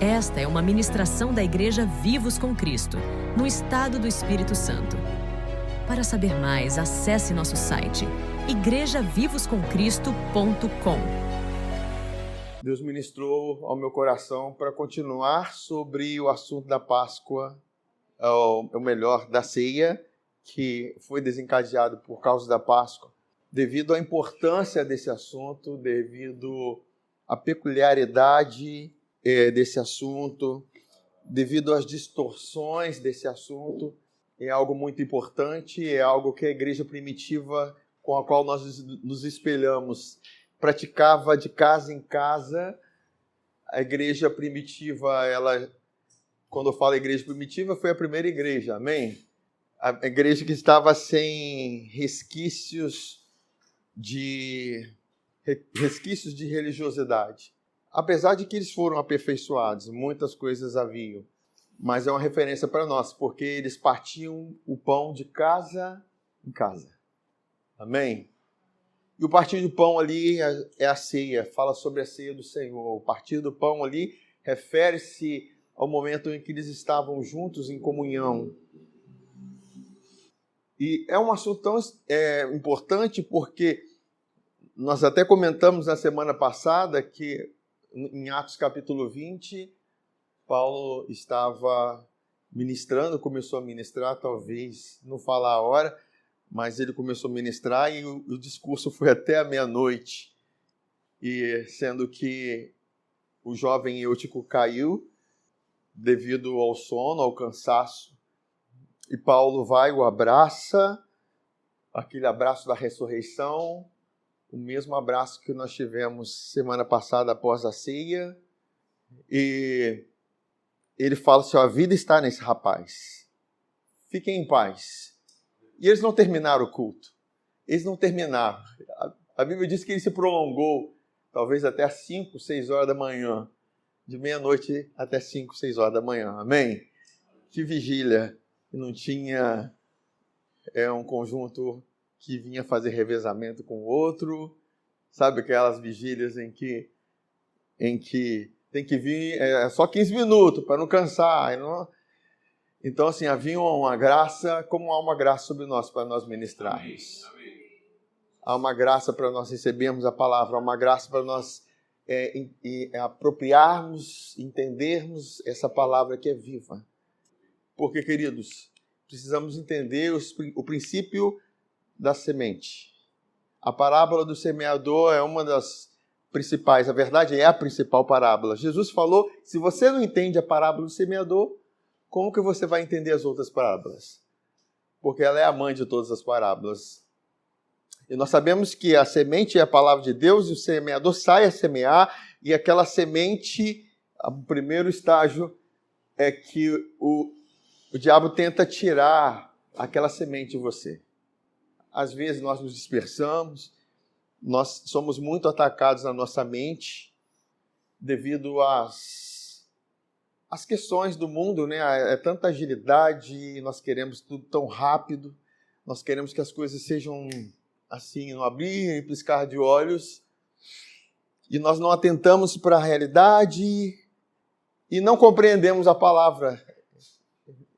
Esta é uma ministração da Igreja Vivos com Cristo, no estado do Espírito Santo. Para saber mais, acesse nosso site igrejavivoscomcristo.com. Deus ministrou ao meu coração para continuar sobre o assunto da Páscoa, ou melhor, da ceia, que foi desencadeado por causa da Páscoa, devido à importância desse assunto, devido à peculiaridade desse assunto, devido às distorções desse assunto. É algo muito importante, é algo que a igreja primitiva com a qual nós nos espelhamos praticava de casa em casa. A igreja primitiva, quando eu falo igreja primitiva, foi a primeira igreja, amém? A igreja que estava sem resquícios de religiosidade. Apesar de que eles foram aperfeiçoados, muitas coisas haviam, mas é uma referência para nós, porque eles partiam o pão de casa em casa. Amém? E o partir do pão ali é a ceia, fala sobre a ceia do Senhor. O partir do pão ali refere-se ao momento em que eles estavam juntos em comunhão. E é um assunto tão importante porque nós até comentamos na semana passada que em Atos capítulo 20, Paulo estava ministrando, começou a ministrar, talvez não falar a hora, mas ele começou a ministrar e o discurso foi até a meia-noite. E sendo que o jovem Eutico caiu devido ao sono, ao cansaço, e Paulo vai, o abraça, aquele abraço da ressurreição, o mesmo abraço que nós tivemos semana passada após a ceia, e ele fala assim, a vida está nesse rapaz, fiquem em paz. E eles não terminaram o culto, eles não terminaram. A Bíblia diz que ele se prolongou, talvez até às 5, 6 horas da manhã, de meia-noite até 5, 6 horas da manhã, amém? Que vigília, não tinha um conjunto que vinha fazer revezamento com o outro, sabe aquelas vigílias em que tem que vir só 15 minutos para não cansar. Então, assim, havia uma graça, como há uma graça sobre nós, para nós ministrarmos. Há uma graça para nós recebermos a palavra, há uma graça para nós apropriarmos, entendermos essa palavra que é viva. Porque, queridos, precisamos entender o princípio da semente. A parábola do semeador é uma das principais, a verdade é a principal parábola. Jesus falou, se você não entende a parábola do semeador, como que você vai entender as outras parábolas? Porque ela é a mãe de todas as parábolas. E nós sabemos que a semente é a palavra de Deus e o semeador sai a semear e aquela semente, o primeiro estágio é que o diabo tenta tirar aquela semente de você. Às vezes nós nos dispersamos, nós somos muito atacados na nossa mente devido às questões do mundo, né? É tanta agilidade, nós queremos tudo tão rápido, nós queremos que as coisas sejam assim, no abrir e piscar de olhos, e nós não atentamos para a realidade e não compreendemos a palavra.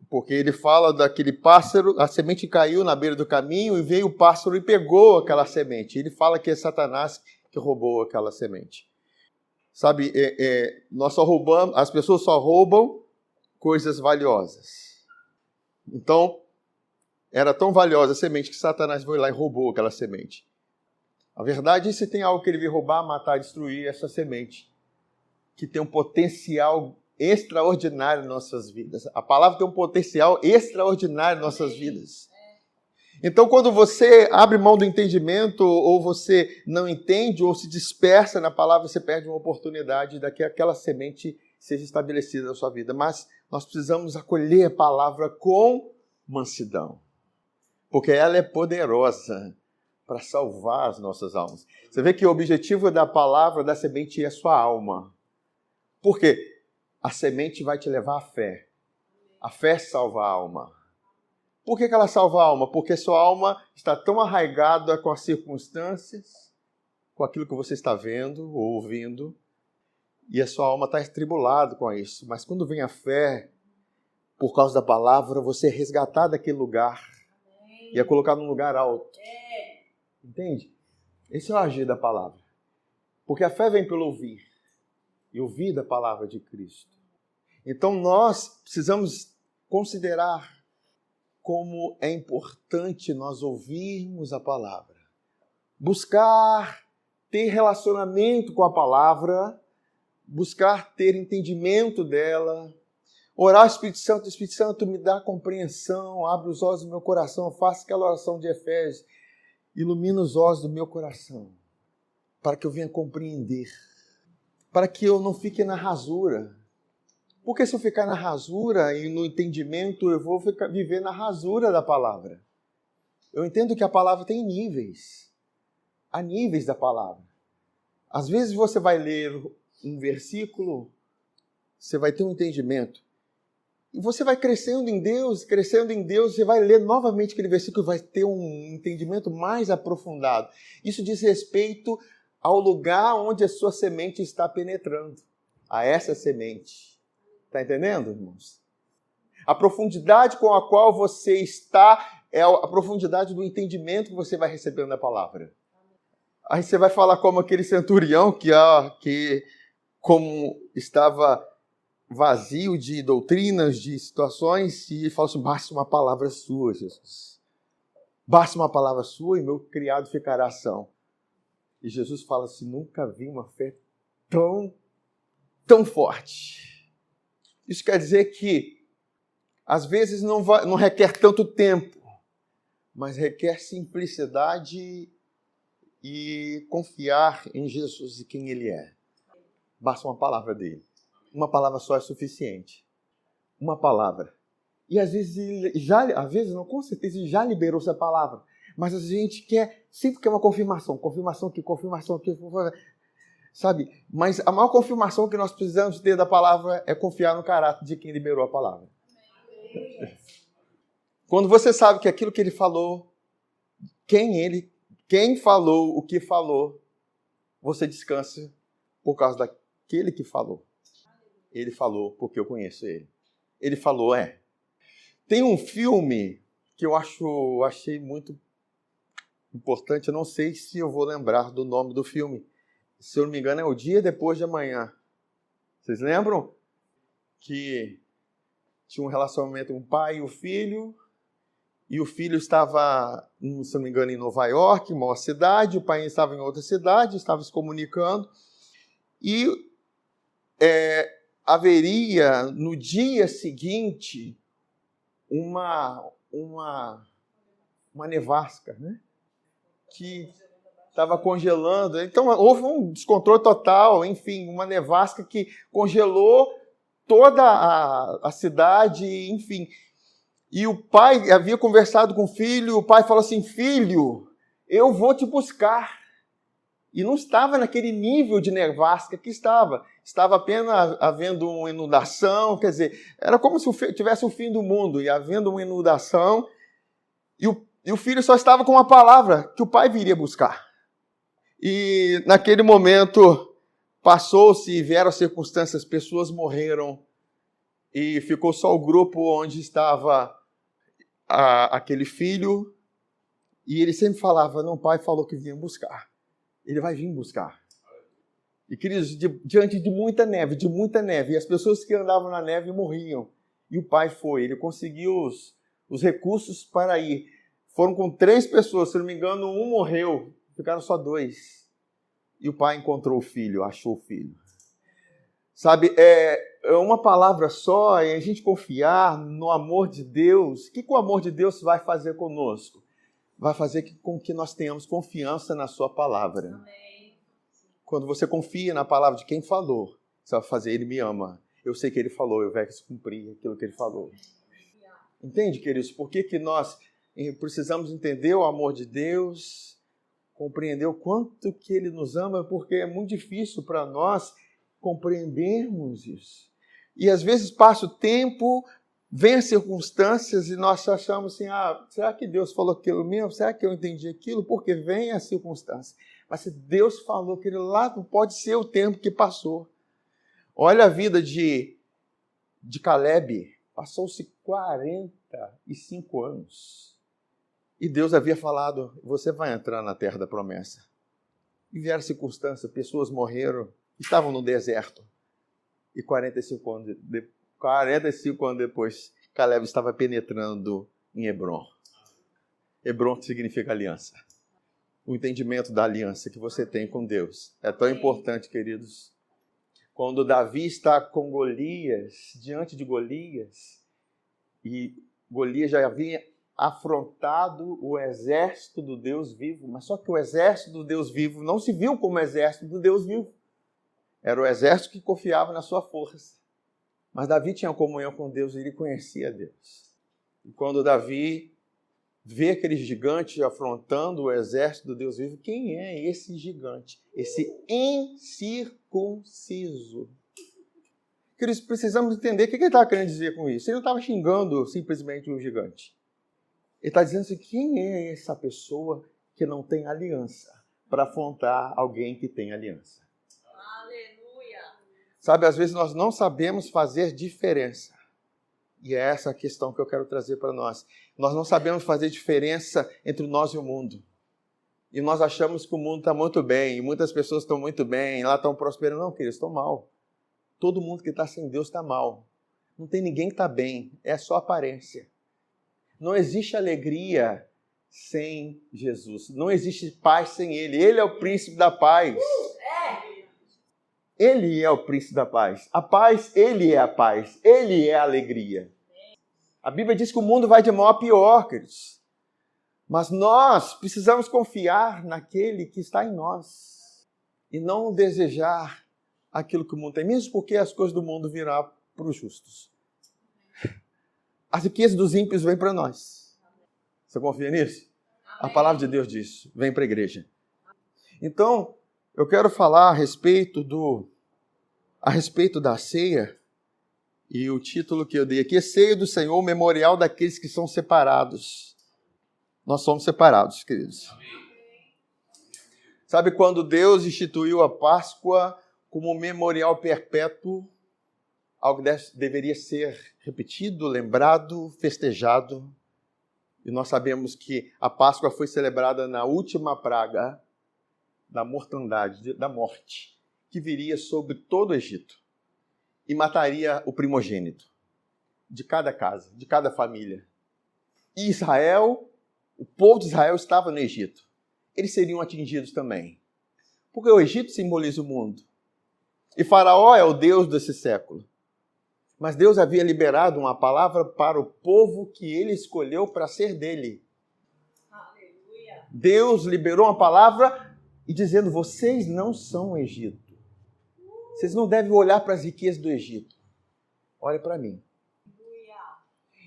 Porque ele fala daquele pássaro, a semente caiu na beira do caminho e veio o pássaro e pegou aquela semente. Ele fala que é Satanás que roubou aquela semente. Sabe, nós só roubamos, as pessoas só roubam coisas valiosas. Então, era tão valiosa a semente que Satanás foi lá e roubou aquela semente. A verdade é que se tem algo que ele veio roubar, matar, destruir, essa semente, que tem um potencial extraordinário em nossas vidas. A palavra tem um potencial extraordinário em nossas vidas. Então, quando você abre mão do entendimento, ou você não entende, ou se dispersa na palavra, você perde uma oportunidade de que aquela semente seja estabelecida na sua vida. Mas nós precisamos acolher a palavra com mansidão, porque ela é poderosa para salvar as nossas almas. Você vê que o objetivo da palavra, da semente, é a sua alma. Por quê? A semente vai te levar à fé. A fé salva a alma. Por que ela salva a alma? Porque sua alma está tão arraigada com as circunstâncias, com aquilo que você está vendo ou ouvindo, e a sua alma está atribulada com isso. Mas quando vem a fé, por causa da palavra, você é resgatado daquele lugar e é colocado num lugar alto. Entende? Esse é o agir da palavra. Porque a fé vem pelo ouvir, e ouvir da palavra de Cristo. Então nós precisamos considerar como é importante nós ouvirmos a palavra. Buscar ter relacionamento com a palavra, buscar ter entendimento dela, orar ao Espírito Santo me dá compreensão, abre os olhos do meu coração, faça aquela oração de Efésios, ilumina os olhos do meu coração, para que eu venha compreender, para que eu não fique na rasura. Porque se eu ficar na rasura e no entendimento, eu vou viver na rasura da palavra. Eu entendo que a palavra tem níveis. Há níveis da palavra. Às vezes você vai ler um versículo, você vai ter um entendimento. E você vai crescendo em Deus, você vai ler novamente aquele versículo e vai ter um entendimento mais aprofundado. Isso diz respeito ao lugar onde a sua semente está penetrando. A essa semente. Está entendendo, irmãos? A profundidade com a qual você está é a profundidade do entendimento que você vai recebendo da palavra. Aí você vai falar como aquele centurião que como estava vazio de doutrinas, de situações, e fala assim, basta uma palavra sua, Jesus. Basta uma palavra sua e meu criado ficará são. E Jesus fala assim, nunca vi uma fé tão forte. Isso quer dizer que, às vezes, não requer tanto tempo, mas requer simplicidade e confiar em Jesus e quem Ele é. Basta uma palavra dele. Uma palavra só é suficiente. Uma palavra. E às vezes, não, com certeza, ele já liberou essa palavra. Mas a gente sempre quer uma confirmação. Confirmação aqui. Sabe? Mas a maior confirmação que nós precisamos ter da palavra é confiar no caráter de quem liberou a palavra. Quando você sabe que aquilo que ele falou, quem falou o que falou, você descansa por causa daquele que falou. Ele falou porque eu conheço ele. Ele falou, Tem um filme que eu achei muito importante, eu não sei se eu vou lembrar do nome do filme. Se eu não me engano, é O Dia Depois de Amanhã. Vocês lembram? Que tinha um relacionamento com o pai e o filho estava, se não me engano, em Nova York, uma cidade, o pai estava em outra cidade, estava se comunicando, e haveria, no dia seguinte, uma nevasca, né? Que estava congelando. Então, houve um descontrole total, enfim, uma nevasca que congelou toda a cidade, enfim. E o pai havia conversado com o filho, e o pai falou assim, filho, eu vou te buscar. E não estava naquele nível de nevasca que estava. Estava apenas havendo uma inundação, quer dizer, era como se tivesse o fim do mundo, e havendo uma inundação, e o filho só estava com uma palavra, que o pai viria buscar. E naquele momento passou-se e vieram as circunstâncias, pessoas morreram e ficou só o grupo onde estava aquele filho, e ele sempre falava, não, o pai falou que vinha buscar, ele vai vir buscar. E queridos, diante de muita neve, e as pessoas que andavam na neve morriam, e o pai foi, ele conseguiu os recursos para ir. Foram com 3 pessoas, se não me engano, um morreu, ficaram só 2. E o pai encontrou o filho, achou o filho. Sabe, é uma palavra só, e a gente confiar no amor de Deus. O que o amor de Deus vai fazer conosco? Vai fazer com que nós tenhamos confiança na sua palavra. Amém. Quando você confia na palavra de quem falou, você vai fazer, ele me ama. Eu sei que ele falou, eu vou cumprir aquilo que ele falou. Entende, queridos? Por que nós precisamos entender o amor de Deus, compreender o quanto que ele nos ama, porque é muito difícil para nós compreendermos isso. E às vezes passa o tempo, vem as circunstâncias e nós achamos assim, será que Deus falou aquilo mesmo? Será que eu entendi aquilo? Porque vem a circunstância. Mas se Deus falou aquilo lá, não pode ser o tempo que passou. Olha a vida de Caleb. Passou-se 45 anos. E Deus havia falado, você vai entrar na terra da promessa. E vieram circunstâncias, pessoas morreram, estavam no deserto. E 45 anos depois, Caleb estava penetrando em Hebrom. Hebrom significa aliança. O entendimento da aliança que você tem com Deus é tão importante, queridos. Quando Davi está com Golias, diante de Golias, e Golias já havia afrontado o exército do Deus vivo, mas só que o exército do Deus vivo não se viu como exército do Deus vivo. Era o exército que confiava na sua força. Mas Davi tinha comunhão com Deus e ele conhecia Deus. E quando Davi vê aquele gigante afrontando o exército do Deus vivo, quem é esse gigante? Esse incircunciso. Queridos, precisamos entender o que ele estava querendo dizer com isso. Ele não estava xingando simplesmente o gigante. Ele está dizendo assim, quem é essa pessoa que não tem aliança para afrontar alguém que tem aliança? Aleluia! Sabe, às vezes nós não sabemos fazer diferença. E é essa a questão que eu quero trazer para nós. Nós não sabemos fazer diferença entre nós e o mundo. E nós achamos que o mundo está muito bem, e muitas pessoas estão muito bem, lá estão prosperando. Não, queridos, estão mal. Todo mundo que está sem Deus está mal. Não tem ninguém que está bem, é só aparência. Não existe alegria sem Jesus. Não existe paz sem Ele. Ele é o príncipe da paz. Ele é o príncipe da paz. A paz, Ele é a paz. Ele é a alegria. A Bíblia diz que o mundo vai de mal a pior, queridos. Mas nós precisamos confiar naquele que está em nós. E não desejar aquilo que o mundo tem. Mesmo porque as coisas do mundo virão para os justos. As riquezas dos ímpios vêm para nós. Você confia nisso? A palavra de Deus diz, vem para a igreja. Então, eu quero falar a respeito da ceia. E o título que eu dei aqui é Ceia do Senhor, memorial daqueles que são separados. Nós somos separados, queridos. Sabe quando Deus instituiu a Páscoa como memorial perpétuo? Algo deveria ser repetido, lembrado, festejado. E nós sabemos que a Páscoa foi celebrada na última praga da mortandade, da morte, que viria sobre todo o Egito e mataria o primogênito de cada casa, de cada família. E Israel, o povo de Israel estava no Egito. Eles seriam atingidos também. Porque o Egito simboliza o mundo. E Faraó é o Deus desse século. Mas Deus havia liberado uma palavra para o povo que ele escolheu para ser dele. Aleluia! Deus liberou uma palavra e dizendo, vocês não são o Egito. Vocês não devem olhar para as riquezas do Egito. Olha para mim.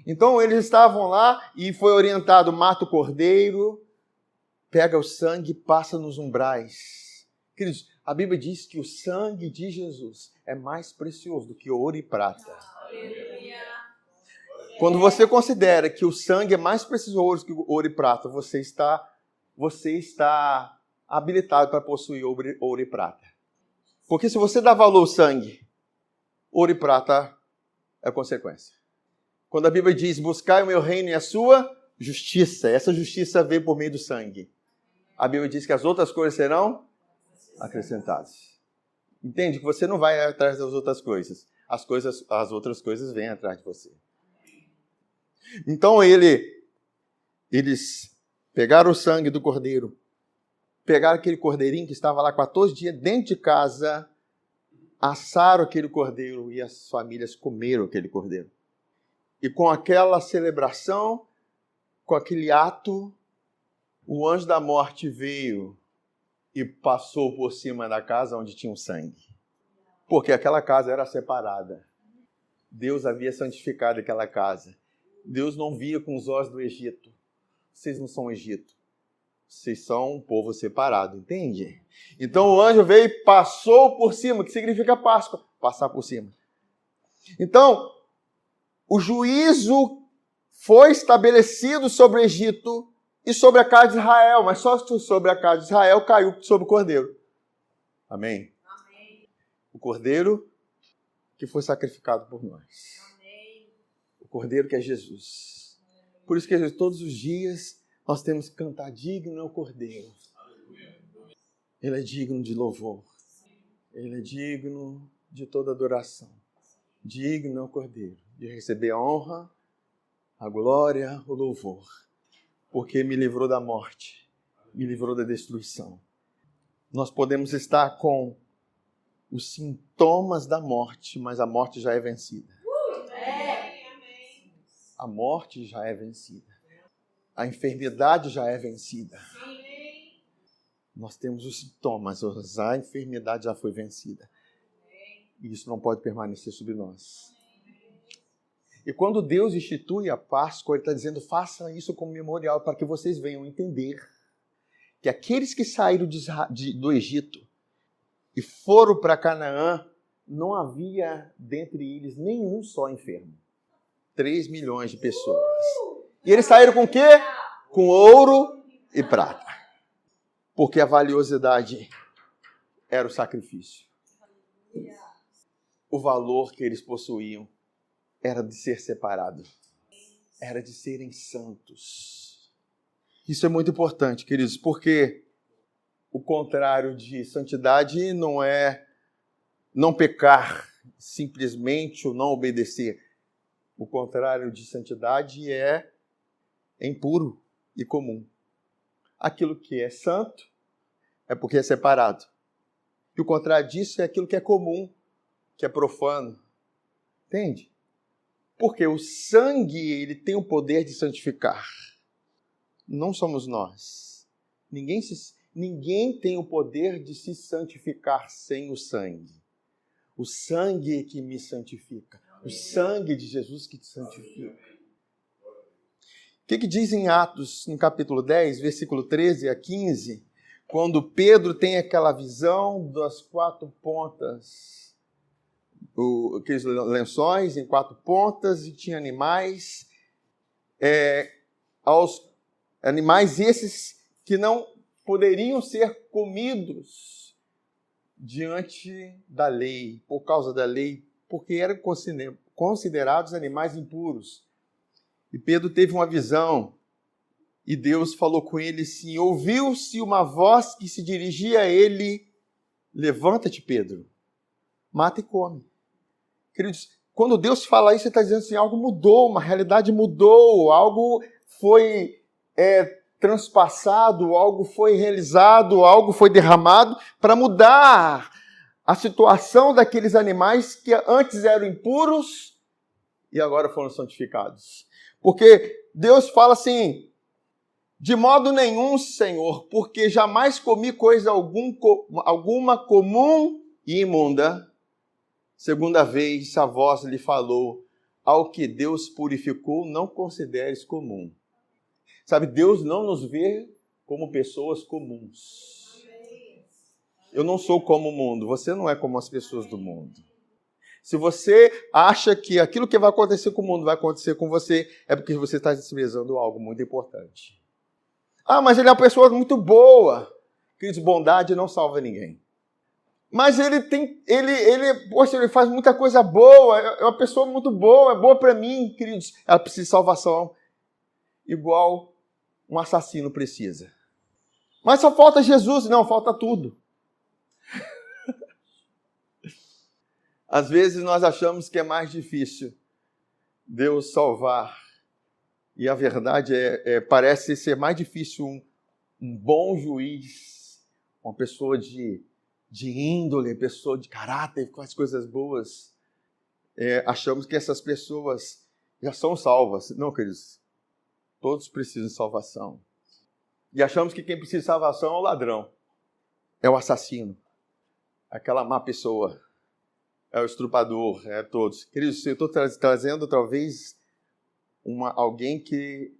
Então eles estavam lá e foi orientado, mata o cordeiro, pega o sangue, passa nos umbrais. Queridos, a Bíblia diz que o sangue de Jesus é mais precioso do que ouro e prata. Aleluia! Quando você considera que o sangue é mais precioso que ouro e prata, você está habilitado para possuir ouro e prata. Porque se você dá valor ao sangue, ouro e prata é consequência. Quando a Bíblia diz, buscai o meu reino e a sua justiça, essa justiça veio por meio do sangue. A Bíblia diz que as outras coisas serão acrescentadas. Entende? Que você não vai atrás das outras coisas. As outras coisas vêm atrás de você. Então eles pegaram o sangue do cordeiro, pegaram aquele cordeirinho que estava lá 14 dias dentro de casa, assaram aquele cordeiro e as famílias comeram aquele cordeiro. E com aquela celebração, com aquele ato, o anjo da morte veio e passou por cima da casa onde tinha o sangue. Porque aquela casa era separada. Deus havia santificado aquela casa. Deus não via com os olhos do Egito. Vocês não são Egito. Vocês são um povo separado, entende? Então o anjo veio e passou por cima, que significa Páscoa, passar por cima. Então, o juízo foi estabelecido sobre o Egito e sobre a casa de Israel, mas só sobre a casa de Israel caiu sobre o cordeiro. Amém? Amém. O cordeiro que foi sacrificado por nós. Amém. O Cordeiro que é Jesus. Por isso que todos os dias nós temos que cantar: digno é o Cordeiro. Ele é digno de louvor. Ele é digno de toda adoração. Digno é o Cordeiro de receber a honra, a glória, o louvor. Porque me livrou da morte, me livrou da destruição. Nós podemos estar com os sintomas da morte, mas a morte já é vencida. A morte já é vencida. A enfermidade já é vencida. Nós temos os sintomas, mas a enfermidade já foi vencida. E isso não pode permanecer sobre nós. E quando Deus institui a Páscoa, Ele está dizendo: façam isso como memorial, para que vocês venham entender que aqueles que saíram do Egito e foram para Canaã, não havia dentre eles nenhum só enfermo. 3 milhões de pessoas. E eles saíram com o quê? Com ouro e prata. Porque a valiosidade era o sacrifício. O valor que eles possuíam era de ser separado. Era de serem santos. Isso é muito importante, queridos, porque o contrário de santidade não é não pecar simplesmente ou não obedecer. O contrário de santidade é impuro e comum. Aquilo que é santo é porque é separado. E o contrário disso é aquilo que é comum, que é profano. Entende? Porque o sangue, ele tem o poder de santificar. Não somos nós. Ninguém tem o poder de se santificar sem o sangue. O sangue que me santifica. O sangue de Jesus que te santifica. O que diz em Atos, no capítulo 10, versículo 13 a 15, quando Pedro tem aquela visão das 4 pontas, aqueles lençóis em 4 pontas, e tinha animais, aos animais esses que não poderiam ser comidos diante da lei, por causa da lei, porque eram considerados animais impuros. E Pedro teve uma visão, e Deus falou com ele assim: ouviu-se uma voz que se dirigia a ele: levanta-te, Pedro, mata e come. Queridos, quando Deus fala isso, Ele está dizendo assim: algo mudou, uma realidade mudou, algo foi transpassado, algo foi realizado, algo foi derramado para mudar a situação daqueles animais que antes eram impuros e agora foram santificados. Porque Deus fala assim: de modo nenhum, Senhor, porque jamais comi coisa alguma comum e imunda. Segunda vez a voz lhe falou: ao que Deus purificou, não consideres comum. Sabe, Deus não nos vê como pessoas comuns. Eu não sou como o mundo, você não é como as pessoas do mundo. Se você acha que aquilo que vai acontecer com o mundo vai acontecer com você, é porque você está desprezando algo muito importante. Ah, mas ele é uma pessoa muito boa. Queridos, bondade não salva ninguém. Mas poxa, ele faz muita coisa boa, é uma pessoa muito boa, é boa para mim, queridos. Ela precisa de salvação, igual um assassino precisa. Mas só falta Jesus? Não, falta tudo. Às vezes nós achamos que é mais difícil Deus salvar. E a verdade parece ser mais difícil um bom juiz, uma pessoa de índole, pessoa de caráter, que faz coisas boas. Achamos que essas pessoas já são salvas. Não, queridos. Todos precisam de salvação. E achamos que quem precisa de salvação é o ladrão, é o assassino, aquela má pessoa, é o estrupador, é todos. Queridos, eu estou trazendo talvez alguém que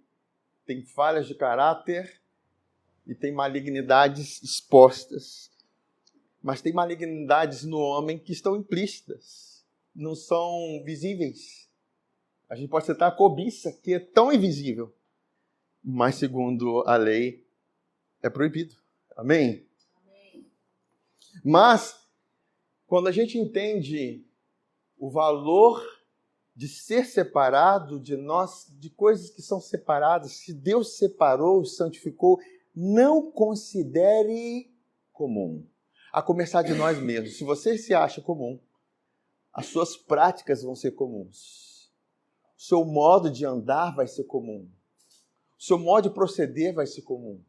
tem falhas de caráter e tem malignidades expostas. Mas tem malignidades no homem que estão implícitas, não são visíveis. A gente pode citar a cobiça, que é tão invisível, mas segundo a lei é proibido. Amém? Amém. Mas, quando a gente entende o valor de ser separado de nós, de coisas que são separadas. Se Deus separou, santificou, não considere comum. A começar de nós mesmos. Se você se acha comum, as suas práticas vão ser comuns. O seu modo de andar vai ser comum. O seu modo de proceder vai ser comum.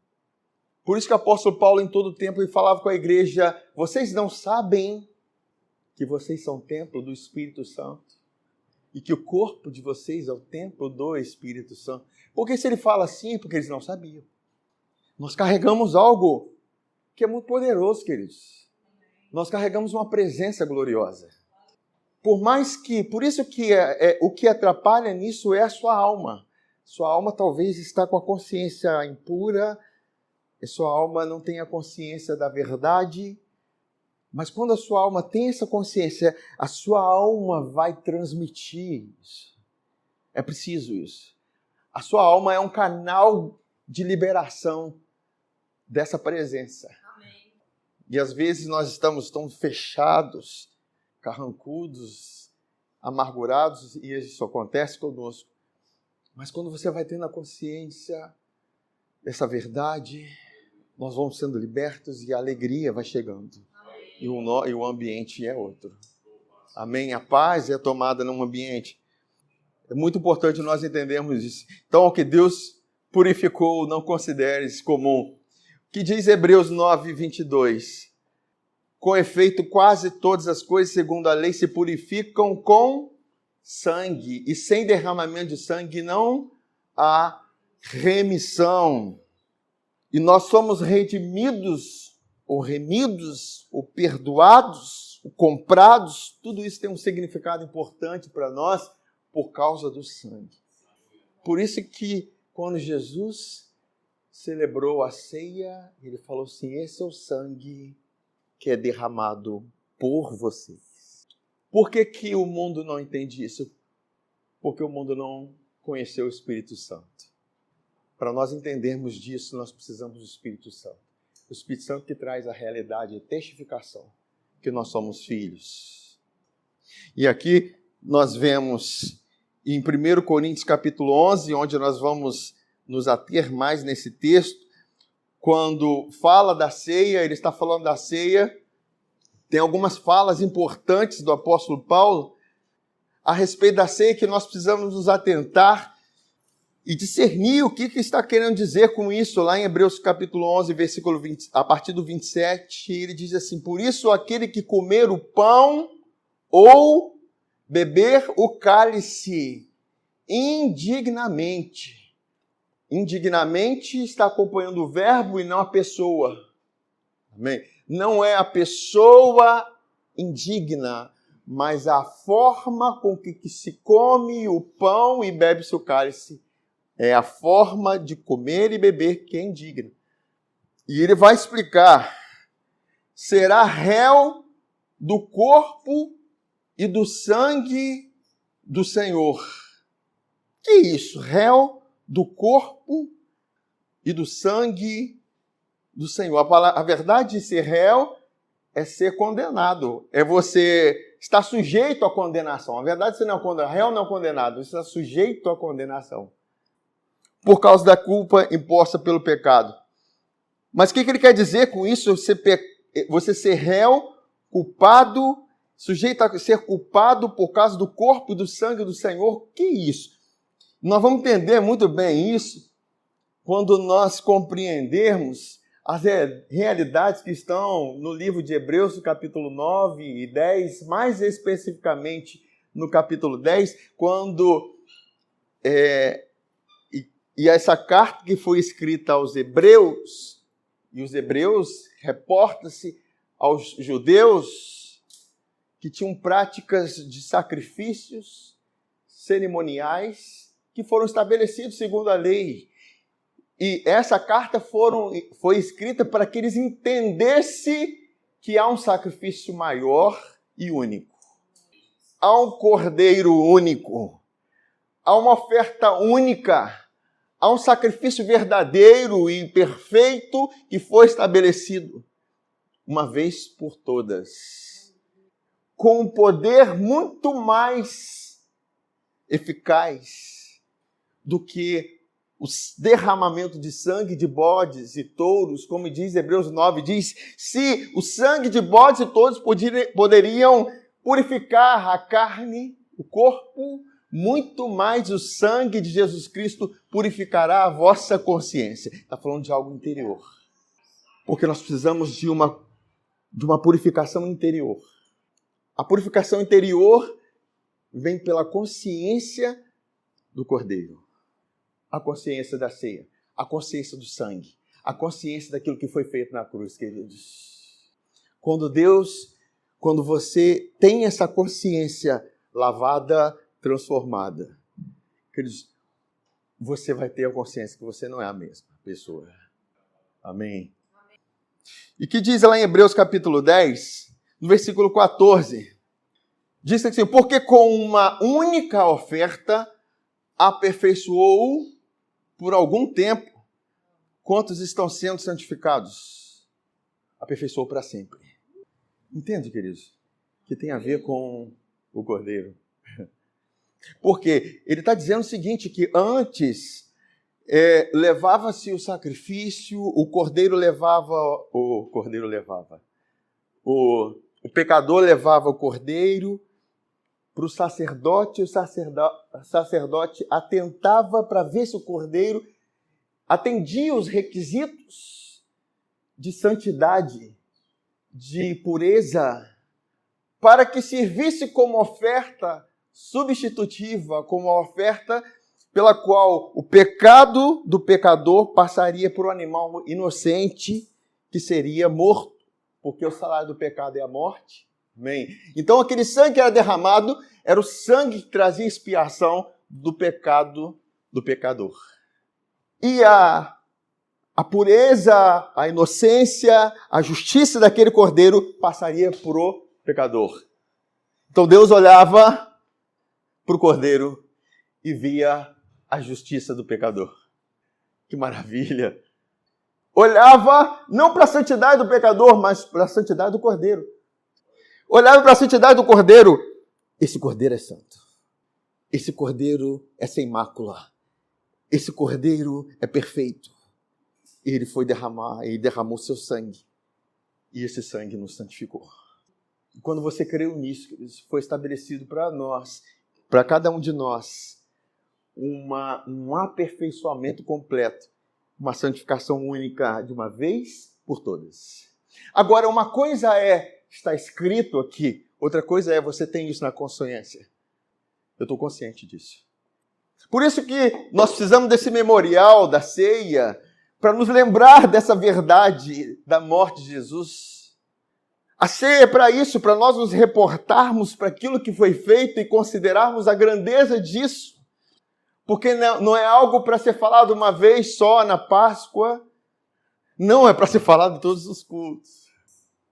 Por isso que o apóstolo Paulo, em todo o tempo, ele falava com a igreja: vocês não sabem que vocês são templo do Espírito Santo? E que o corpo de vocês é o templo do Espírito Santo? Porque se ele fala assim, é porque eles não sabiam. Nós carregamos algo que é muito poderoso, queridos. Nós carregamos uma presença gloriosa. Por isso que o que atrapalha nisso é a sua alma. Sua alma talvez está com a consciência impura, e sua alma não tem a consciência da verdade. Mas quando a sua alma tem essa consciência, a sua alma vai transmitir isso. É preciso isso. A sua alma é um canal de liberação dessa presença. Amém. E às vezes nós estamos tão fechados, carrancudos, amargurados, e isso acontece conosco. Mas quando você vai tendo a consciência dessa verdade, nós vamos sendo libertos e a alegria vai chegando. E o ambiente é outro. Amém? A paz é tomada num ambiente. É muito importante nós entendermos isso. Então, o que Deus purificou, não consideres comum. O que diz Hebreus 9, 22? Com efeito, quase todas as coisas, segundo a lei, se purificam com sangue. E sem derramamento de sangue não há remissão. E nós somos redimidos, ou remidos, ou perdoados, ou comprados. Tudo isso tem um significado importante para nós por causa do sangue. Por isso que quando Jesus celebrou a ceia, ele falou assim: esse é o sangue que é derramado por vocês. Por que o mundo não entende isso? Porque o mundo não conheceu o Espírito Santo. Para nós entendermos disso, nós precisamos do Espírito Santo. O Espírito Santo que traz a realidade, a testificação, que nós somos filhos. E aqui nós vemos em 1 Coríntios capítulo 11, onde nós vamos nos ater mais nesse texto, quando fala da ceia, ele está falando da ceia, tem algumas falas importantes do apóstolo Paulo a respeito da ceia que nós precisamos nos atentar e discernir o que está querendo dizer com isso. Lá em Hebreus capítulo 11, versículo 20, a partir do 27, ele diz assim: por isso aquele que comer o pão ou beber o cálice indignamente está acompanhando o verbo e não a pessoa. Amém? Não é a pessoa indigna, mas a forma com que se come o pão e bebe-se o cálice. É a forma de comer e beber que é indigna. E ele vai explicar: será réu do corpo e do sangue do Senhor. Que isso? Réu do corpo e do sangue do Senhor. A verdade de ser réu é ser condenado. É você estar sujeito à condenação. A verdade é que você não é condenado. Réu não é condenado. Você está sujeito à condenação. Por causa da culpa imposta pelo pecado. Mas o que ele quer dizer com isso? Você ser réu, culpado, sujeito a ser culpado por causa do corpo e do sangue do Senhor. Que isso? Nós vamos entender muito bem isso quando nós compreendermos as realidades que estão no livro de Hebreus, no capítulo 9 e 10, mais especificamente no capítulo 10, quando e essa carta que foi escrita aos hebreus, e os hebreus reporta-se aos judeus que tinham práticas de sacrifícios cerimoniais que foram estabelecidos segundo a lei. E essa carta foi escrita para que eles entendessem que há um sacrifício maior e único. Há um cordeiro único. Há uma oferta única. Há um sacrifício verdadeiro e perfeito que foi estabelecido uma vez por todas. com um poder muito mais eficaz do que o derramamento de sangue de bodes e touros, como diz Hebreus 9, diz, se o sangue de bodes e touros poderiam purificar a carne, o corpo, muito mais o sangue de Jesus Cristo purificará a vossa consciência. Está falando de algo interior. Porque nós precisamos de uma purificação interior. A purificação interior vem pela consciência do Cordeiro. A consciência da ceia, a consciência do sangue, a consciência daquilo que foi feito na cruz, queridos. Quando você tem essa consciência lavada, transformada, queridos, você vai ter a consciência que você não é a mesma pessoa. Amém? E que diz lá em Hebreus capítulo 10, no versículo 14, diz assim, porque com uma única oferta aperfeiçoou por algum tempo quantos estão sendo santificados. Aperfeiçoou para sempre. Entende, queridos? Que tem a ver com o Cordeiro. Porque ele está dizendo o seguinte, que antes levava-se o sacrifício, o pecador levava o cordeiro para o sacerdote atentava para ver se o cordeiro atendia os requisitos de santidade, de pureza, para que servisse como oferta substitutiva, como oferta pela qual o pecado do pecador passaria por um animal inocente que seria morto, porque o salário do pecado é a morte. Amém? Então aquele sangue que era derramado era o sangue que trazia expiação do pecado do pecador. E a pureza, a inocência, a justiça daquele cordeiro passaria para o pecador. Então Deus olhava para o cordeiro e via a justiça do pecador. Que maravilha! Olhava não para a santidade do pecador, mas para a santidade do cordeiro. Olhava para a santidade do cordeiro. Esse cordeiro é santo. Esse cordeiro é sem mácula. Esse cordeiro é perfeito. Ele foi derramar, ele derramou seu sangue. E esse sangue nos santificou. E quando você creu nisso, foi estabelecido para nós, para cada um de nós, um aperfeiçoamento completo, uma santificação única de uma vez por todas. Agora, uma coisa está escrito aqui, outra coisa você tem isso na consciência. Eu estou consciente disso. Por isso que nós precisamos desse memorial da ceia, para nos lembrar dessa verdade da morte de Jesus. A ceia é para isso, para nós nos reportarmos para aquilo que foi feito e considerarmos a grandeza disso. Porque não é algo para ser falado uma vez só na Páscoa, não é para ser falado em todos os cultos.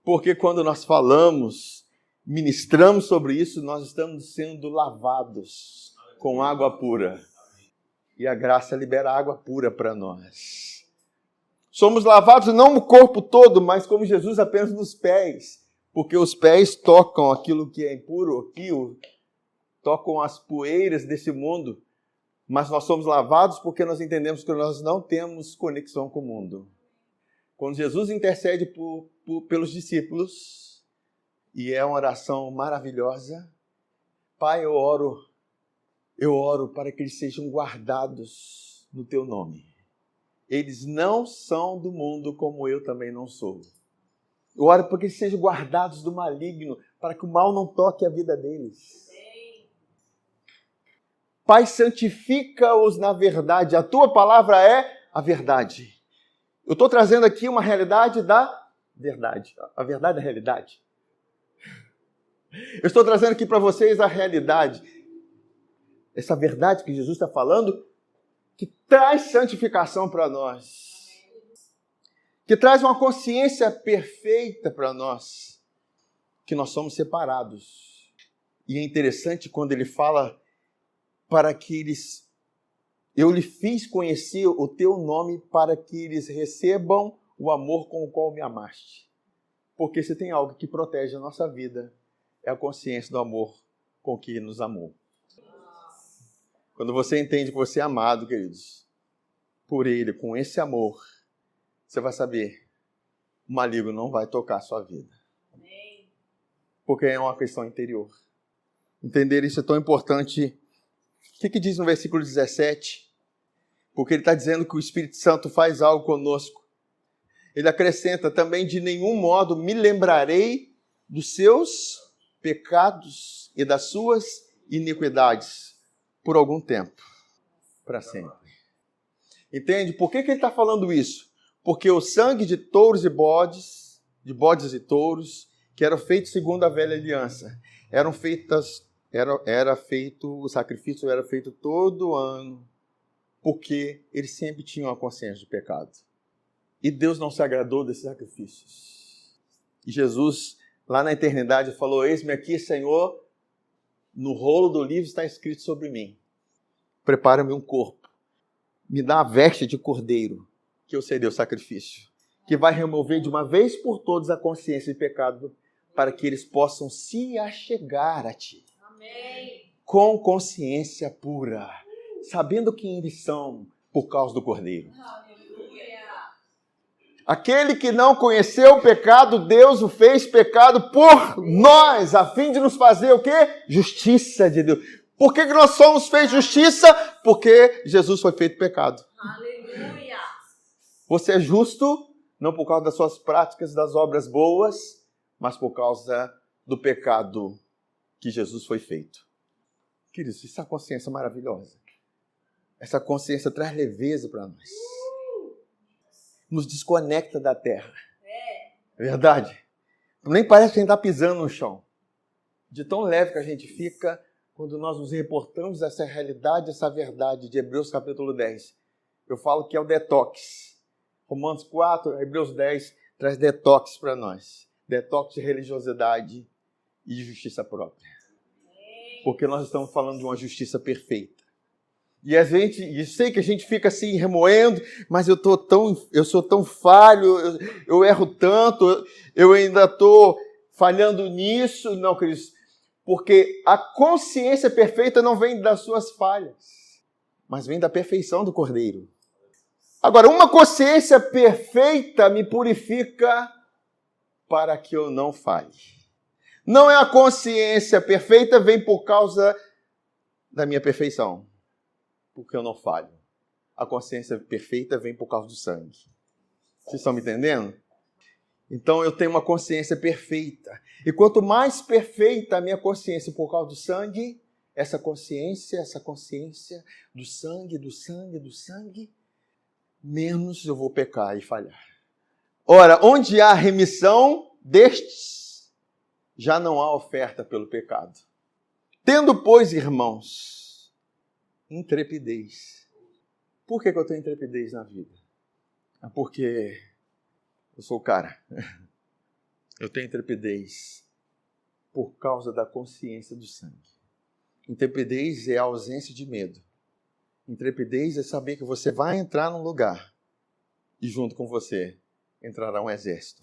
Porque quando nós falamos, ministramos sobre isso, nós estamos sendo lavados com água pura. E a graça libera água pura para nós. Somos lavados não no corpo todo, mas como Jesus apenas nos pés. Porque os pés tocam aquilo que é impuro aqui, tocam as poeiras desse mundo. Mas nós somos lavados porque nós entendemos que nós não temos conexão com o mundo. Quando Jesus intercede pelos discípulos, e é uma oração maravilhosa, Pai, eu oro para que eles sejam guardados no Teu nome. Eles não são do mundo como eu também não sou. Eu oro para que eles sejam guardados do maligno, para que o mal não toque a vida deles. Pai, santifica-os na verdade. A Tua palavra é a verdade. Eu estou trazendo aqui uma realidade da verdade. A verdade da realidade. Eu estou trazendo aqui para vocês a realidade. Essa verdade que Jesus está falando, que traz santificação para nós. Que traz uma consciência perfeita para nós. Que nós somos separados. E é interessante quando ele fala para que eu lhe fiz conhecer o teu nome para que eles recebam o amor com o qual me amaste. Porque se tem algo que protege a nossa vida, é a consciência do amor com que nos amou. Quando você entende que você é amado, queridos, por Ele, com esse amor, você vai saber, o maligno não vai tocar a sua vida. Porque é uma questão interior. Entender isso é tão importante. O que diz no versículo 17? Porque ele está dizendo que o Espírito Santo faz algo conosco. Ele acrescenta também: de nenhum modo me lembrarei dos seus pecados e das suas iniquidades por algum tempo, para sempre. Entende? Por que ele está falando isso? Porque o sangue de touros e bodes, de bodes e touros, que eram feitos segundo a velha aliança, o sacrifício era feito todo ano, porque eles sempre tinham a consciência de pecado. E Deus não se agradou desses sacrifícios. E Jesus, lá na eternidade, falou: eis-me aqui, Senhor, no rolo do livro está escrito sobre mim: prepara-me um corpo, me dá a veste de cordeiro, que eu serei o sacrifício, que vai remover de uma vez por todas a consciência de pecado, para que eles possam se achegar a Ti. Amém. Com consciência pura, sabendo quem eles são por causa do cordeiro. Aleluia. Aquele que não conheceu o pecado, Deus o fez pecado por nós, a fim de nos fazer o quê? Justiça de Deus. Por que nós somos feitos justiça? Porque Jesus foi feito pecado. Aleluia. Você é justo, não por causa das suas práticas, das obras boas, mas por causa do pecado que Jesus foi feito. Queridos, isso é uma consciência maravilhosa. Essa consciência traz leveza para nós. Nos desconecta da terra. É verdade? Nem parece que a gente está pisando no chão. De tão leve que a gente fica quando nós nos reportamos dessa realidade, essa verdade de Hebreus capítulo 10. Eu falo que é o detox. Romanos 4, Hebreus 10 traz detox para nós. Detox de religiosidade e de justiça própria. Porque nós estamos falando de uma justiça perfeita. E a gente, eu sei que a gente fica assim remoendo, mas eu sou tão falho, eu erro tanto, eu ainda estou falhando nisso. Não, queridos, porque a consciência perfeita não vem das suas falhas, mas vem da perfeição do Cordeiro. Agora, uma consciência perfeita me purifica para que eu não falhe. Não é a consciência perfeita, vem por causa da minha perfeição, porque eu não falho. A consciência perfeita vem por causa do sangue. Vocês estão me entendendo? Então eu tenho uma consciência perfeita. E quanto mais perfeita a minha consciência por causa do sangue, essa consciência do sangue, menos eu vou pecar e falhar. Ora, onde há remissão destes, já não há oferta pelo pecado. Tendo, pois, irmãos, intrepidez. Por que eu tenho intrepidez na vida? Porque eu sou o cara. Eu tenho intrepidez por causa da consciência do sangue. Intrepidez é a ausência de medo. Intrepidez é saber que você vai entrar num lugar e junto com você entrará um exército.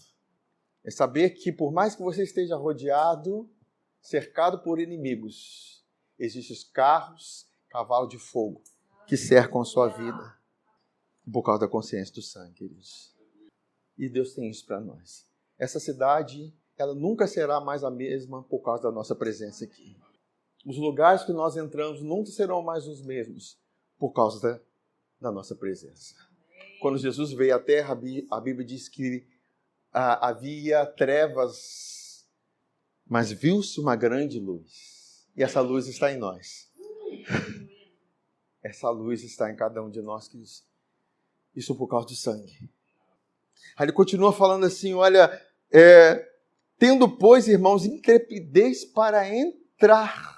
É saber que por mais que você esteja rodeado, cercado por inimigos, existem os carros, cavalos de fogo que cercam a sua vida por causa da consciência do sangue, queridos. E Deus tem isso para nós. Essa cidade, ela nunca será mais a mesma por causa da nossa presença aqui. Os lugares que nós entramos nunca serão mais os mesmos por causa da nossa presença. Quando Jesus veio à terra, a Bíblia diz que havia trevas, mas viu-se uma grande luz. E essa luz está em nós. Essa luz está em cada um de nós, que isso por causa do sangue. Aí ele continua falando assim, olha, tendo, pois, irmãos, intrepidez para entrar.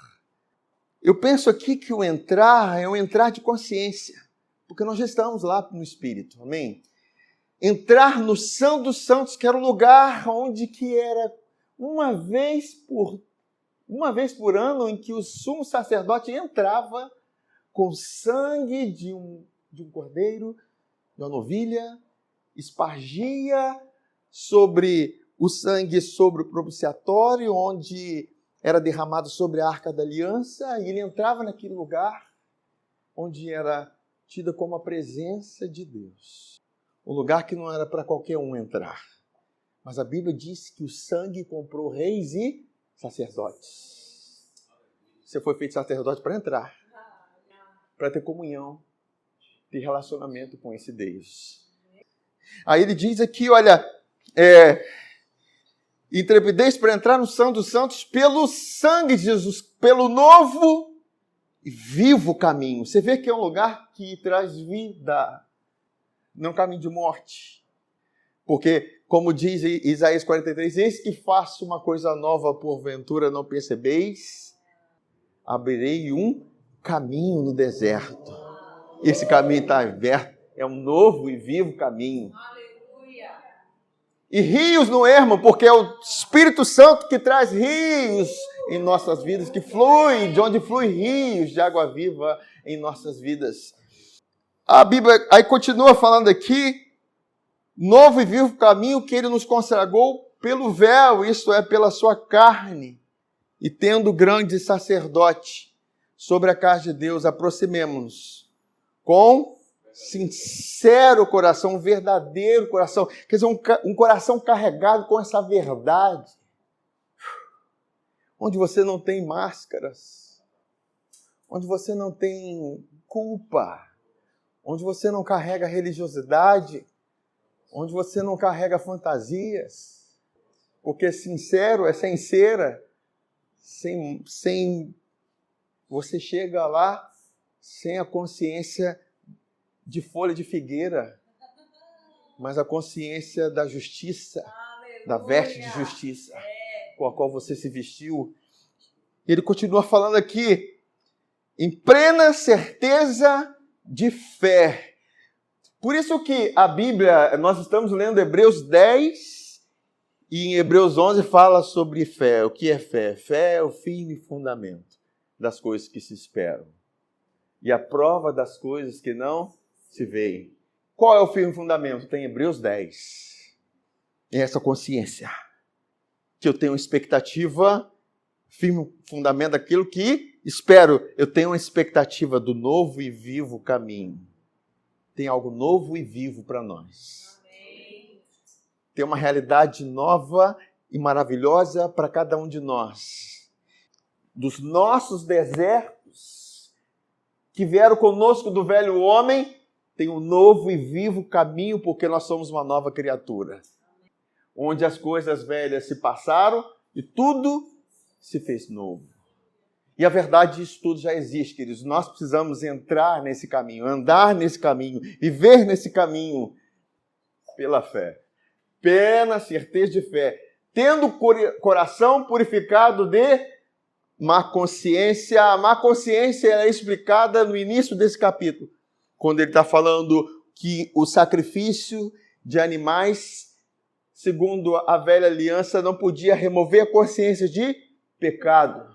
Eu penso aqui que o entrar é um entrar de consciência, porque nós já estamos lá no Espírito, amém? Entrar no Santo dos Santos, que era o lugar onde que era uma vez por ano em que o sumo sacerdote entrava com sangue de um cordeiro, de uma novilha, espargia sobre o sangue sobre o propiciatório, onde era derramado sobre a Arca da Aliança e ele entrava naquele lugar onde era tida como a presença de Deus. Um lugar que não era para qualquer um entrar. Mas a Bíblia diz que o sangue comprou reis e sacerdotes. Você foi feito sacerdote para entrar, para ter comunhão, ter relacionamento com esse Deus. Aí ele diz aqui, olha, intrepidez para entrar no Santo dos Santos pelo sangue de Jesus, pelo novo e vivo caminho. Você vê que é um lugar que traz vida, não é um caminho de morte. Porque, como diz Isaías 43, eis que faço uma coisa nova, porventura não percebeis, abrirei um caminho no deserto. Esse caminho está aberto, é um novo e vivo caminho. E rios no ermo, porque é o Espírito Santo que traz rios em nossas vidas, que flui, de onde flui rios de água viva em nossas vidas. A Bíblia aí continua falando aqui, novo e vivo caminho que ele nos consagrou pelo véu, isto é, pela sua carne. E tendo grande sacerdote sobre a casa de Deus, aproximemo-nos com sincero coração, um verdadeiro coração, quer dizer, um coração carregado com essa verdade, onde você não tem máscaras, onde você não tem culpa, onde você não carrega religiosidade, onde você não carrega fantasias, porque sincero é sem cera, você chega lá sem a consciência de folha de figueira, mas a consciência da justiça, aleluia, da veste de justiça com a qual você se vestiu. Ele continua falando aqui, em plena certeza de fé. Por isso que a Bíblia, nós estamos lendo Hebreus 10 e em Hebreus 11 fala sobre fé. O que é fé? Fé é o firme fundamento das coisas que se esperam e a prova das coisas que não se veem. Qual é o firme fundamento? Tem Hebreus 10. É essa consciência que eu tenho expectativa, firme fundamento daquilo que espero. Eu tenho uma expectativa do novo e vivo caminho. Tem algo novo e vivo para nós. Amém. Tem uma realidade nova e maravilhosa para cada um de nós. Dos nossos desertos que vieram conosco do velho homem, tem um novo e vivo caminho, porque nós somos uma nova criatura. Onde as coisas velhas se passaram e tudo se fez novo. E a verdade disso tudo já existe, queridos. Nós precisamos entrar nesse caminho, andar nesse caminho, viver nesse caminho pela fé. Plena certeza de fé. Tendo o coração purificado de má consciência. A má consciência é explicada no início desse capítulo, quando ele está falando que o sacrifício de animais, segundo a velha aliança, não podia remover a consciência de pecado.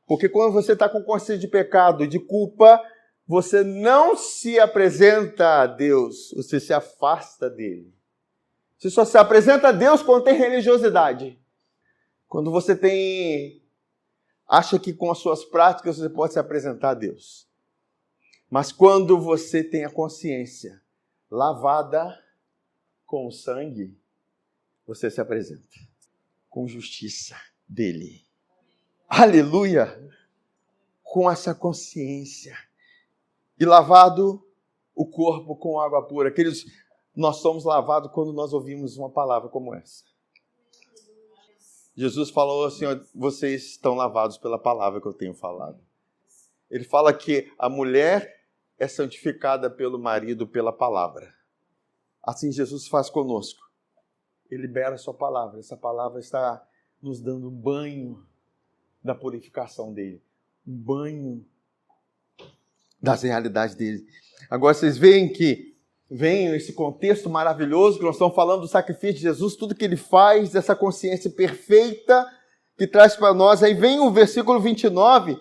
Porque quando você está com consciência de pecado, de culpa, você não se apresenta a Deus, você se afasta dele. Você só se apresenta a Deus quando tem religiosidade. Quando você acha que com as suas práticas você pode se apresentar a Deus. Mas quando você tem a consciência lavada com o sangue, você se apresenta com justiça dele. Aleluia! Com essa consciência. E lavado o corpo com água pura. Queridos, nós somos lavados quando nós ouvimos uma palavra como essa. Jesus falou assim, vocês estão lavados pela palavra que eu tenho falado. Ele fala que a mulher é santificada pelo marido pela palavra. Assim Jesus faz conosco. Ele libera a sua palavra. Essa palavra está nos dando um banho da purificação dele. Um banho das realidades dele. Agora vocês veem que vem esse contexto maravilhoso que nós estamos falando do sacrifício de Jesus, tudo que ele faz, dessa consciência perfeita que traz para nós. Aí vem o versículo 29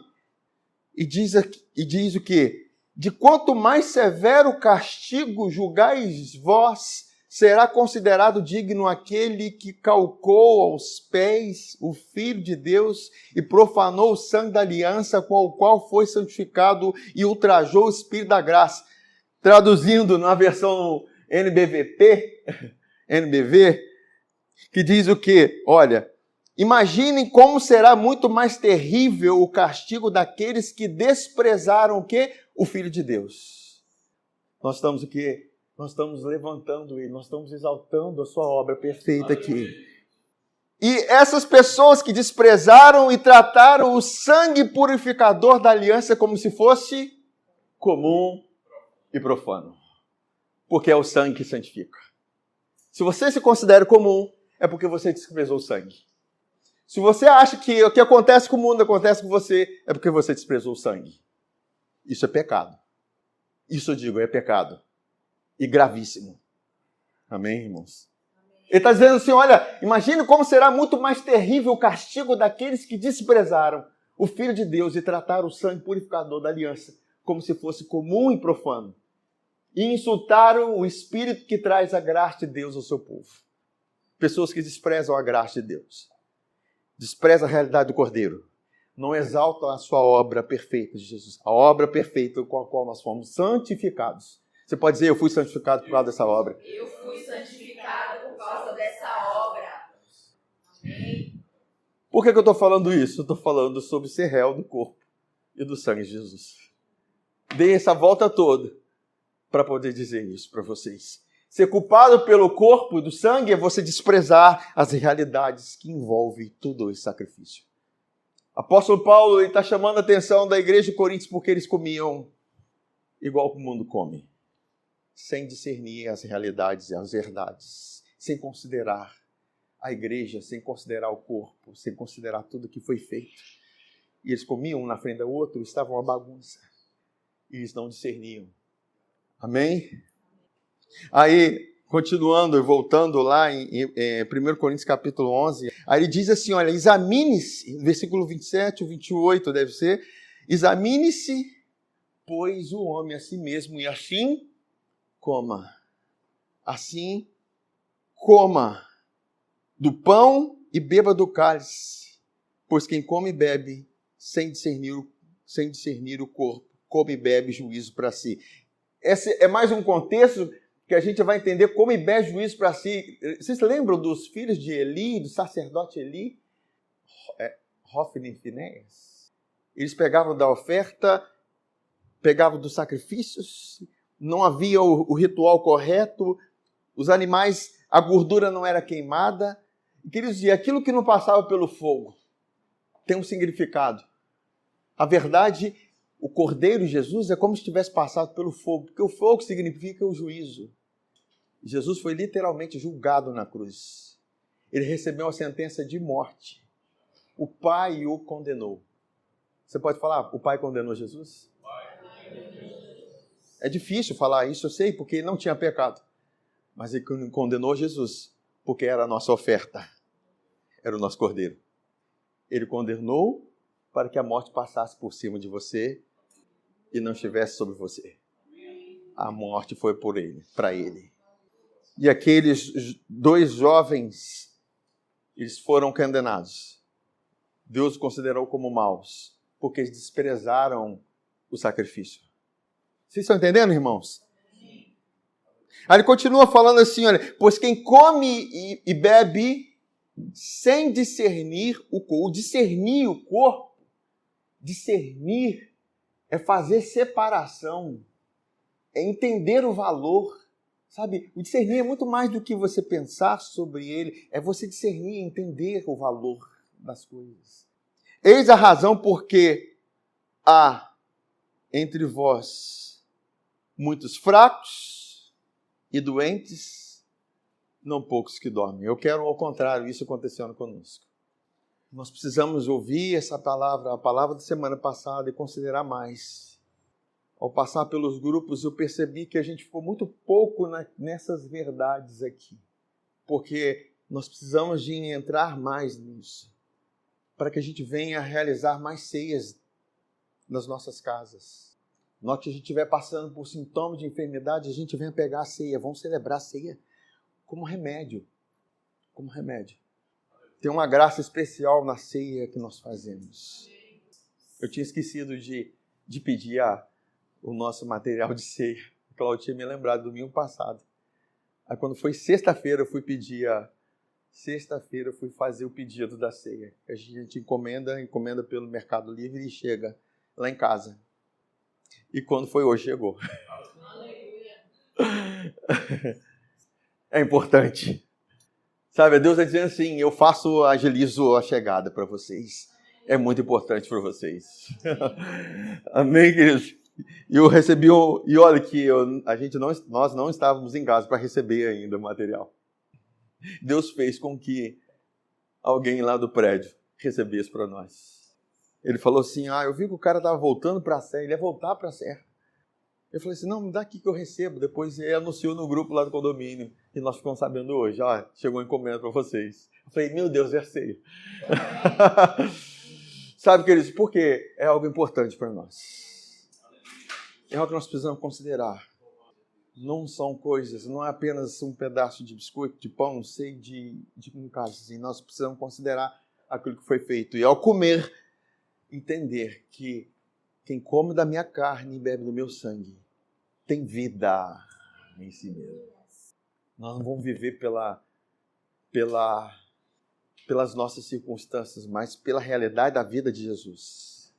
e diz o quê? De quanto mais severo castigo julgais vós será considerado digno aquele que calcou aos pés o Filho de Deus e profanou o sangue da aliança com o qual foi santificado e ultrajou o Espírito da graça. Traduzindo na versão NBV, que diz o quê? Olha, imaginem como será muito mais terrível o castigo daqueles que desprezaram o quê? O Filho de Deus. Nós estamos o quê? Nós estamos levantando Ele, nós estamos exaltando a sua obra perfeita aqui. E essas pessoas que desprezaram e trataram o sangue purificador da aliança como se fosse comum e profano. Porque é o sangue que santifica. Se você se considera comum, é porque você desprezou o sangue. Se você acha que o que acontece com o mundo acontece com você, é porque você desprezou o sangue. Isso é pecado. Isso eu digo, é pecado. E gravíssimo. Amém, irmãos? Ele está dizendo assim, olha, imagine como será muito mais terrível o castigo daqueles que desprezaram o Filho de Deus e trataram o sangue purificador da aliança como se fosse comum e profano. E insultaram o Espírito que traz a graça de Deus ao seu povo. Pessoas que desprezam a graça de Deus. Desprezam a realidade do Cordeiro. Não exaltam a sua obra perfeita de Jesus. A obra perfeita com a qual nós fomos santificados. Você pode dizer, eu fui santificado por causa dessa obra. Eu fui santificado por causa dessa obra. Amém. Por que eu estou falando isso? Eu estou falando sobre ser réu do corpo e do sangue de Jesus. Dei essa volta toda para poder dizer isso para vocês. Ser culpado pelo corpo e do sangue é você desprezar as realidades que envolvem todo esse sacrifício. Apóstolo Paulo está chamando a atenção da igreja de Coríntios porque eles comiam igual que o mundo come. Sem discernir as realidades e as verdades, sem considerar a igreja, sem considerar o corpo, sem considerar tudo que foi feito. E eles comiam um na frente do outro, estavam uma bagunça. E eles não discerniam. Amém? Aí, continuando e voltando lá em 1 Coríntios capítulo 11, aí ele diz assim, olha, examine-se, versículo 27 ou 28 deve ser, examine-se, pois o homem a si mesmo, e assim coma. Assim coma do pão e beba do cálice, pois quem come e bebe sem discernir o corpo, come e bebe juízo para si. Esse é mais um contexto que a gente vai entender como e bebe juízo para si. Vocês lembram dos filhos de Eli, do sacerdote Eli? Hofni e Finéias? Eles pegavam da oferta, pegavam dos sacrifícios, não havia o ritual correto, os animais, a gordura não era queimada. E queridos, e aquilo que não passava pelo fogo tem um significado. A verdade, o Cordeiro Jesus é como se tivesse passado pelo fogo, porque o fogo significa o juízo. Jesus foi literalmente julgado na cruz. Ele recebeu a sentença de morte. O Pai o condenou. Você pode falar, o Pai condenou Jesus? É difícil falar isso, eu sei, porque ele não tinha pecado. Mas ele condenou Jesus, porque era a nossa oferta. Era o nosso Cordeiro. Ele condenou para que a morte passasse por cima de você e não estivesse sobre você. A morte foi por ele, para ele. E aqueles dois jovens, eles foram condenados. Deus os considerou como maus, porque eles desprezaram o sacrifício. Vocês estão entendendo, irmãos? Sim. Aí ele continua falando assim, olha, pois quem come e bebe sem discernir o corpo, discernir o corpo, discernir é fazer separação, é entender o valor, sabe? O discernir é muito mais do que você pensar sobre ele, é você discernir, entender o valor das coisas. Eis a razão porque há entre vós muitos fracos e doentes, não poucos que dormem. Eu quero, ao contrário, isso acontecendo conosco. Nós precisamos ouvir essa palavra, a palavra da semana passada, e considerar mais. Ao passar pelos grupos, eu percebi que a gente ficou muito pouco nessas verdades aqui. Porque nós precisamos de entrar mais nisso, para que a gente venha realizar mais ceias nas nossas casas. Na hora que a gente estiver passando por sintomas de enfermidade, a gente venha pegar a ceia, vamos celebrar a ceia. como remédio. Como remédio. Tem uma graça especial na ceia que nós fazemos. Eu tinha esquecido de pedir o nosso material de ceia. O Claudio tinha me lembrado domingo passado. Aí quando foi sexta-feira, eu fui fazer o pedido da ceia. A gente encomenda pelo Mercado Livre e chega lá em casa. E quando foi hoje, chegou. É importante. Sabe, Deus está dizendo assim, eu agilizo a chegada para vocês. É muito importante para vocês. Amém, queridos? E eu recebi e olha que nós não estávamos em casa para receber ainda o material. Deus fez com que alguém lá do prédio recebesse para nós. Ele falou assim, eu vi que o cara estava voltando para a serra, ele ia voltar para a serra. Eu falei assim, não, me dá aqui que eu recebo. Depois ele anunciou no grupo lá do condomínio. E nós ficamos sabendo hoje, chegou uma encomenda para vocês. Eu falei, meu Deus, é a ceia. Sabe, queridos, porque é algo importante para nós. É algo que nós precisamos considerar. Não são coisas, não é apenas um pedaço de biscoito, de pão, não sei, de um caso assim. Nós precisamos considerar aquilo que foi feito. E ao comer, entender que quem come da minha carne e bebe do meu sangue tem vida em si mesmo. Nós não vamos viver pelas nossas circunstâncias, mas pela realidade da vida de Jesus.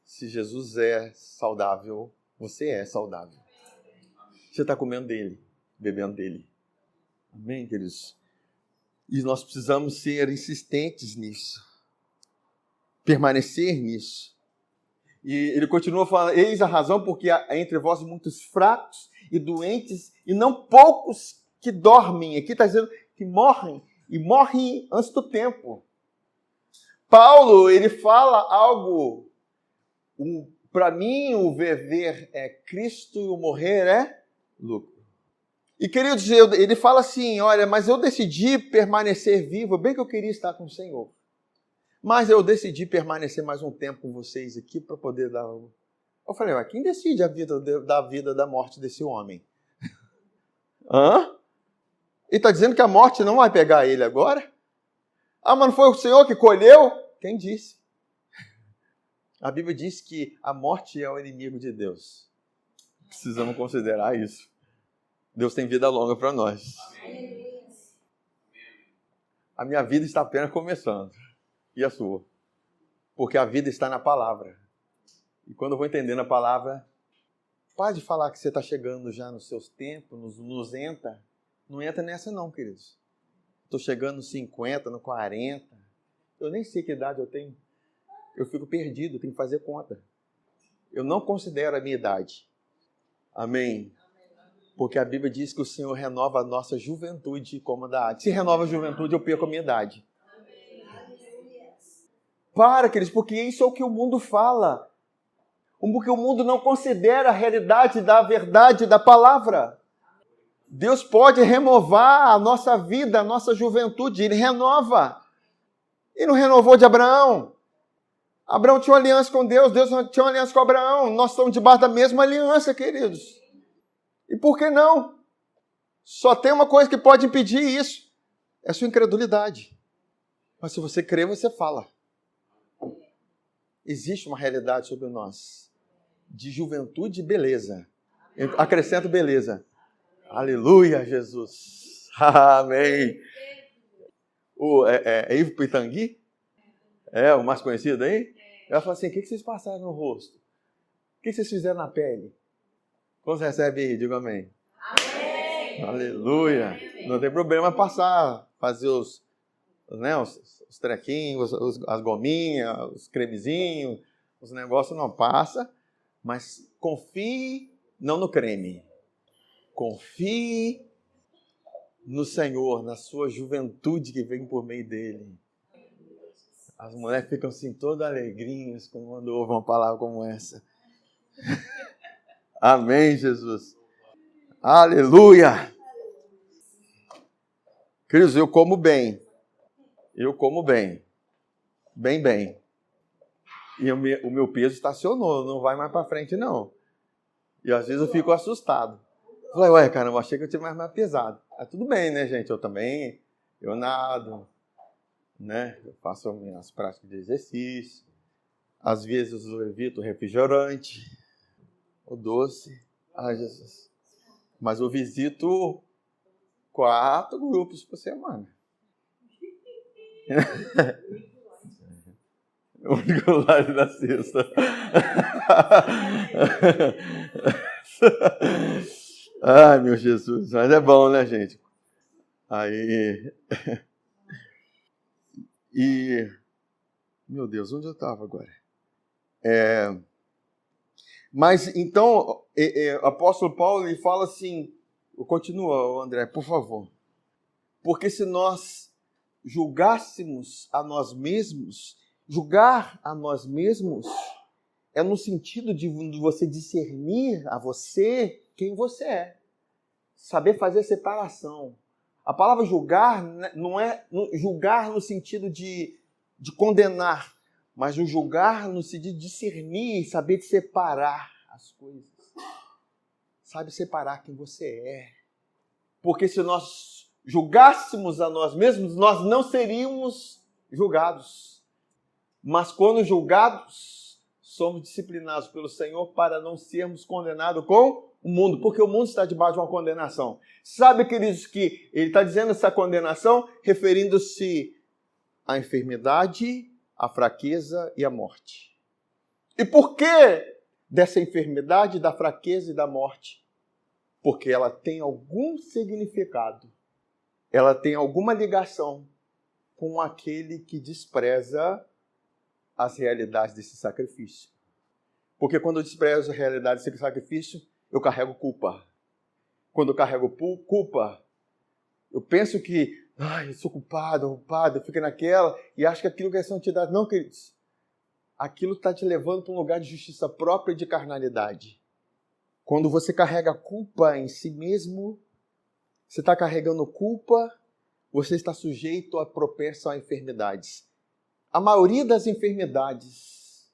Se Jesus é saudável, você é saudável. Você está comendo dele, bebendo dele. Amém, queridos? E nós precisamos ser insistentes nisso. Permanecer nisso. E ele continua falando, eis a razão porque há entre vós muitos fracos e doentes, e não poucos que dormem. Aqui está dizendo que morrem, e morrem antes do tempo. Paulo, ele fala algo, para mim o viver é Cristo e o morrer é lucro. E queridos, ele fala assim, olha, mas eu decidi permanecer vivo, bem que eu queria estar com o Senhor. Mas eu decidi permanecer mais um tempo com vocês aqui para poder dar... Eu falei, quem decide a vida da morte desse homem? Ele está dizendo que a morte não vai pegar ele agora? Mas não foi o Senhor que colheu? Quem disse? A Bíblia diz que a morte é o inimigo de Deus. Precisamos considerar isso. Deus tem vida longa para nós. Amém. A minha vida está apenas começando. E a sua? Porque a vida está na palavra. E quando eu vou entendendo a palavra, pare de falar que você está chegando já nos seus tempos, nos entra. Não entra nessa não, queridos. Estou chegando nos 50, no 40. Eu nem sei que idade eu tenho. Eu fico perdido, tenho que fazer conta. Eu não considero a minha idade. Amém? Porque a Bíblia diz que o Senhor renova a nossa juventude como a da arte. Se renova a juventude, eu perco a minha idade. Para, queridos, porque isso é o que o mundo fala. Porque o mundo não considera a realidade da verdade da palavra. Deus pode renovar a nossa vida, a nossa juventude. Ele renova. Ele não renovou de Abraão. Abraão tinha uma aliança com Deus, Deus tinha uma aliança com Abraão. Nós estamos debaixo da mesma aliança, queridos. E por que não? Só tem uma coisa que pode impedir isso. É a sua incredulidade. Mas se você crê, você fala. Existe uma realidade sobre nós. De juventude e beleza. Eu acrescento beleza. Aleluia, Jesus. Amém. É Ivo Pitangui? É o mais conhecido aí? Ela fala assim, o que vocês passaram no rosto? O que vocês fizeram na pele? Quando você recebe aí, diga amém. Amém. Aleluia. Amém. Não tem problema fazer os trequinhos, as gominhas, os cremezinhos, os negócios não passa, mas confie não no creme. Confie no Senhor, na sua juventude que vem por meio dele. As mulheres ficam assim todas alegrinhas quando ouvem uma palavra como essa. Amém, Jesus. Aleluia. Queridos, eu como bem. Bem. E o meu peso estacionou, não vai mais para frente, não. E às vezes eu fico assustado. Falei, caramba, achei que eu tinha mais pesado. tudo bem, né, gente? Eu nado, né? Eu faço as minhas práticas de exercício. Às vezes eu evito o refrigerante, o doce. Ai, Jesus. Mas eu visito 4 grupos por semana. O único live da sexta. Ai, meu Jesus. Mas é bom, né, gente? Aí... E... Meu Deus, onde eu estava agora? Mas, então, o apóstolo Paulo, ele fala assim... Continua, André, por favor. Porque se nós julgássemos a nós mesmos... Julgar a nós mesmos é no sentido de você discernir a você quem você é. Saber fazer separação. A palavra julgar não é julgar no sentido de condenar, mas o julgar no sentido de discernir, saber separar as coisas. Sabe separar quem você é. Porque se nós julgássemos a nós mesmos, nós não seríamos julgados. Mas quando julgados, somos disciplinados pelo Senhor para não sermos condenados com o mundo, porque o mundo está debaixo de uma condenação. Sabe, queridos, que ele está dizendo essa condenação referindo-se à enfermidade, à fraqueza e à morte. E por que dessa enfermidade, da fraqueza e da morte? Porque ela tem algum significado, ela tem alguma ligação com aquele que despreza as realidades desse sacrifício. Porque quando eu desprezo a realidade desse sacrifício, eu carrego culpa. Quando eu carrego culpa, eu penso que, eu sou culpado, eu fico naquela e acho que aquilo que é santidade. Não, queridos. Aquilo está te levando para um lugar de justiça própria e de carnalidade. Quando você carrega culpa em si mesmo, você está carregando culpa, você está sujeito a propenso a enfermidades. A maioria das enfermidades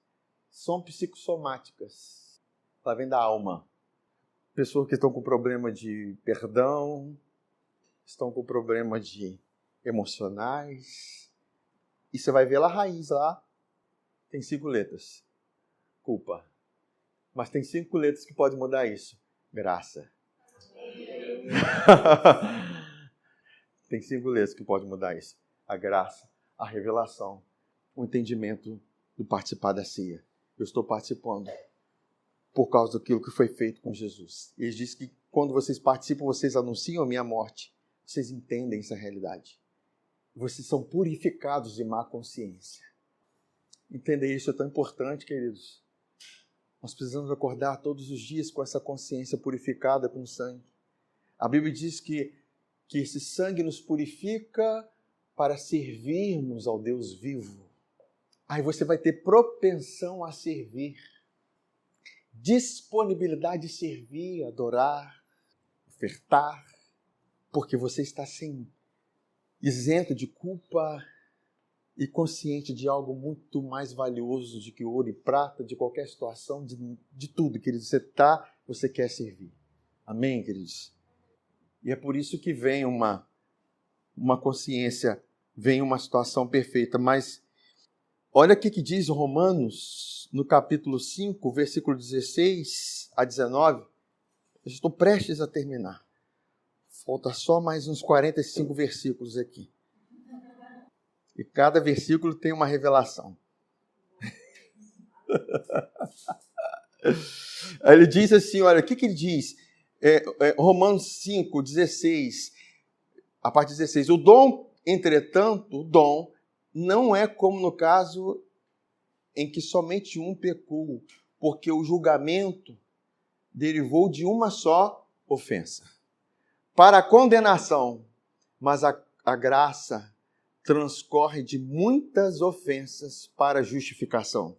são psicossomáticas. Ela vem da alma. Pessoas que estão com problema de perdão, estão com problema de emocionais. E você vai ver lá a raiz, lá tem 5 letras. Culpa. Mas tem 5 letras que podem mudar isso. Graça. Tem 5 letras que podem mudar isso. A graça, a revelação, o entendimento do participar da ceia. Eu estou participando por causa daquilo que foi feito com Jesus. Ele diz que quando vocês participam, vocês anunciam a minha morte. Vocês entendem essa realidade. Vocês são purificados de má consciência. Entender isso é tão importante, queridos. Nós precisamos acordar todos os dias com essa consciência purificada com sangue. A Bíblia diz que esse sangue nos purifica para servirmos ao Deus vivo. Aí você vai ter propensão a servir, disponibilidade de servir, adorar, ofertar, porque você está isento de culpa e consciente de algo muito mais valioso do que ouro e prata, de qualquer situação, de tudo, queridos. Você quer servir. Amém, queridos? E é por isso que vem uma consciência, vem uma situação perfeita, mas olha o que diz Romanos, no capítulo 5, versículo 16 a 19. Eu estou prestes a terminar. Falta só mais uns 45 versículos aqui. E cada versículo tem uma revelação. Aí ele diz assim, olha, o que ele diz? Romanos 5, 16, a parte 16. O dom, entretanto, o dom não é como no caso em que somente um pecou, porque o julgamento derivou de uma só ofensa para a condenação, mas a graça transcorre de muitas ofensas para a justificação.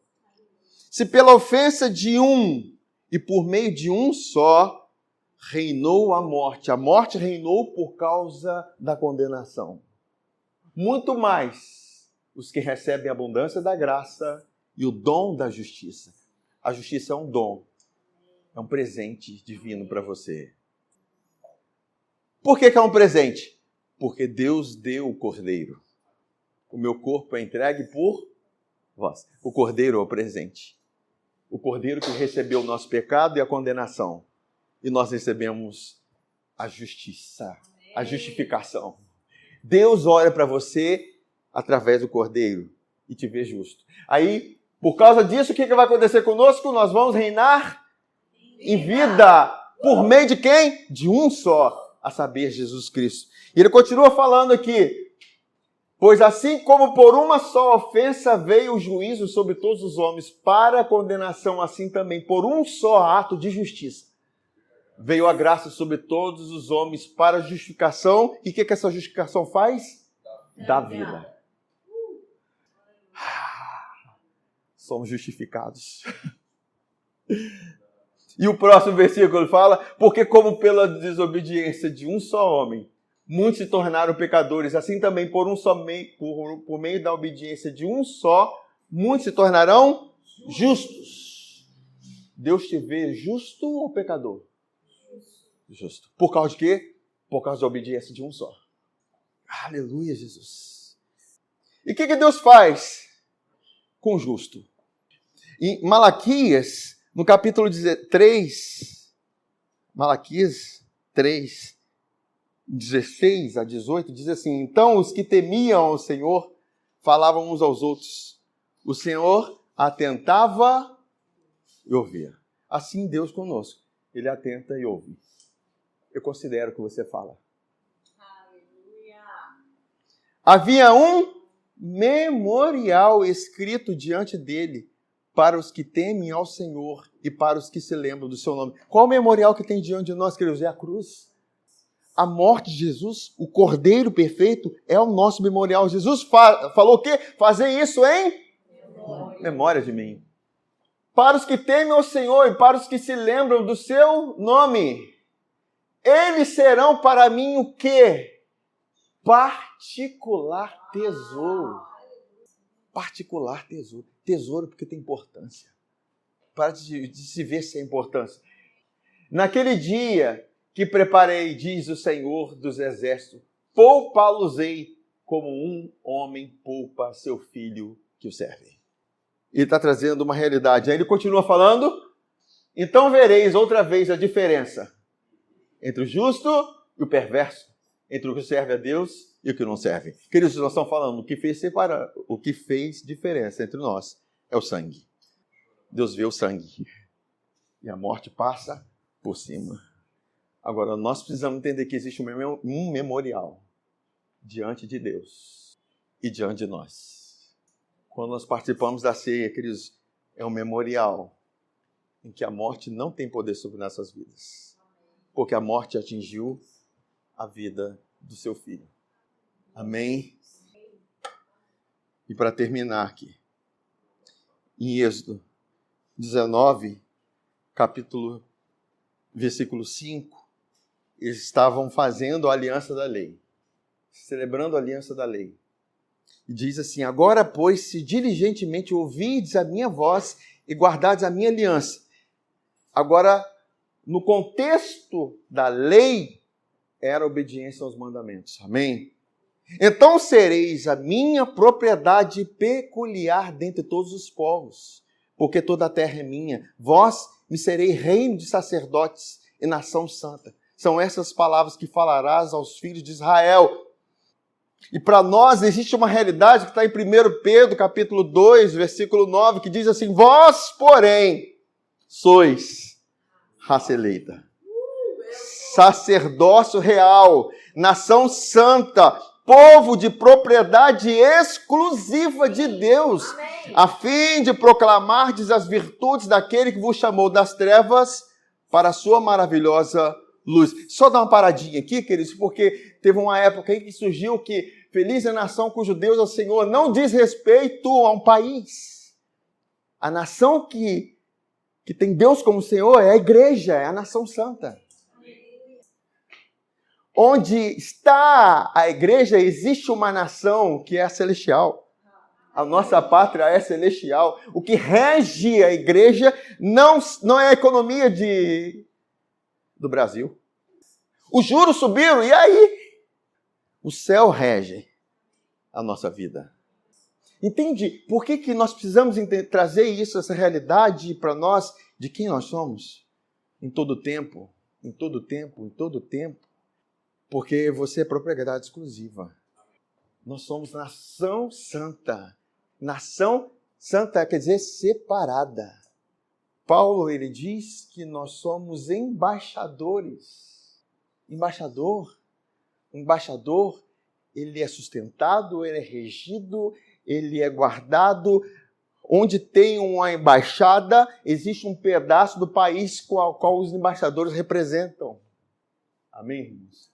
Se pela ofensa de um e por meio de um só reinou a morte reinou por causa da condenação. Muito mais os que recebem a abundância da graça e o dom da justiça. A justiça é um dom, é um presente divino para você. Por que é um presente? Porque Deus deu o cordeiro. O meu corpo é entregue por vós. O cordeiro é o presente. O cordeiro que recebeu o nosso pecado e a condenação. E nós recebemos a justiça, a justificação. Deus olha para você através do cordeiro e te vê justo. Aí, por causa disso, o que vai acontecer conosco? Nós vamos reinar em vida. Por meio de quem? De um só, a saber, Jesus Cristo. E ele continua falando aqui. Pois assim como por uma só ofensa veio o juízo sobre todos os homens para a condenação, assim também por um só ato de justiça veio a graça sobre todos os homens para a justificação. E o que essa justificação faz? Dá vida. Somos justificados. E o próximo versículo fala, porque como pela desobediência de um só homem, muitos se tornaram pecadores, assim também por meio da obediência de um só, muitos se tornarão justos. Deus te vê justo ou pecador? Justo. Por causa de quê? Por causa da obediência de um só. Aleluia, Jesus. E o que Deus faz com o justo? Em Malaquias, no capítulo 3, Malaquias 3, 16 a 18, diz assim, então os que temiam ao Senhor falavam uns aos outros. O Senhor atentava e ouvia. Assim Deus conosco. Ele atenta e ouve. Eu considero o que você fala. Aleluia. Havia um memorial escrito diante dele para os que temem ao Senhor e para os que se lembram do seu nome. Qual o memorial que tem diante de nós, queridos? É a cruz. A morte de Jesus, o Cordeiro perfeito, é o nosso memorial. Jesus falou o quê? Fazer isso em memória de mim. Para os que temem ao Senhor e para os que se lembram do seu nome. Eles serão para mim o quê? Particular tesouro. Particular tesouro. Tesouro porque tem importância. Para de se ver sem importância. Naquele dia que preparei, diz o Senhor dos Exércitos, poupá-los-ei como um homem poupa seu filho que o serve. Ele está trazendo uma realidade. Aí ele continua falando, então vereis outra vez a diferença entre o justo e o perverso, entre o que serve a Deus e o que não serve. Queridos, nós estamos falando, o que fez diferença entre nós é o sangue. Deus vê o sangue e a morte passa por cima. Agora, nós precisamos entender que existe um memorial diante de Deus e diante de nós. Quando nós participamos da ceia, queridos, é um memorial em que a morte não tem poder sobre nossas vidas. Porque a morte atingiu a vida do seu filho. Amém? E para terminar aqui, em Êxodo 19, versículo 5, eles estavam fazendo a aliança da lei, celebrando a aliança da lei. E diz assim, agora, pois, se diligentemente ouvirdes a minha voz e guardardes a minha aliança. Agora, no contexto da lei, era a obediência aos mandamentos. Amém? Então sereis a minha propriedade peculiar dentre todos os povos, porque toda a terra é minha. Vós me sereis reino de sacerdotes e nação santa. São essas palavras que falarás aos filhos de Israel. E para nós existe uma realidade que está em 1 Pedro, capítulo 2, versículo 9, que diz assim, vós, porém, sois raça eleita, sacerdócio real, nação santa, povo de propriedade exclusiva de Deus, a fim de proclamardes as virtudes daquele que vos chamou das trevas para a sua maravilhosa luz. Só dar uma paradinha aqui, queridos, porque teve uma época aí que surgiu que feliz é a nação cujo Deus é o Senhor, não diz respeito a um país. A nação que tem Deus como Senhor é a igreja, é a nação santa. Onde está a igreja, existe uma nação que é a celestial. A nossa pátria é celestial. O que rege a igreja não é a economia do Brasil. Os juros subiram, e aí? O céu rege a nossa vida. Entende por que nós precisamos trazer isso, essa realidade para nós, de quem nós somos? Em todo tempo, em todo tempo, em todo tempo. Porque você é propriedade exclusiva. Nós somos nação santa. Nação santa quer dizer separada. Paulo, ele diz que nós somos embaixadores. Embaixador, ele é sustentado, ele é regido, ele é guardado. Onde tem uma embaixada, existe um pedaço do país qual os embaixadores representam. Amém, irmãos?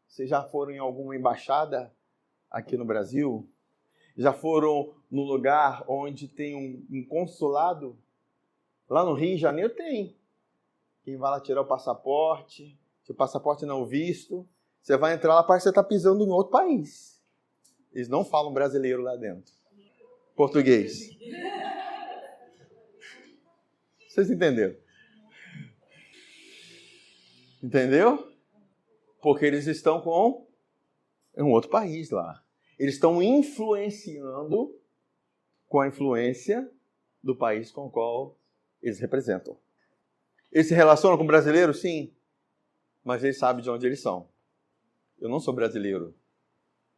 Vocês já foram em alguma embaixada aqui no Brasil? Já foram no lugar onde tem um consulado? Lá no Rio de Janeiro tem. Quem vai lá tirar o passaporte, se o passaporte não visto, você vai entrar lá, parece que você está pisando em outro país. Eles não falam brasileiro lá dentro. Português. Vocês entenderam? Entendeu? Porque eles estão com um outro país lá. Eles estão influenciando com a influência do país com o qual eles representam. Eles se relacionam com o brasileiro? Sim. Mas eles sabem de onde eles são. Eu não sou brasileiro.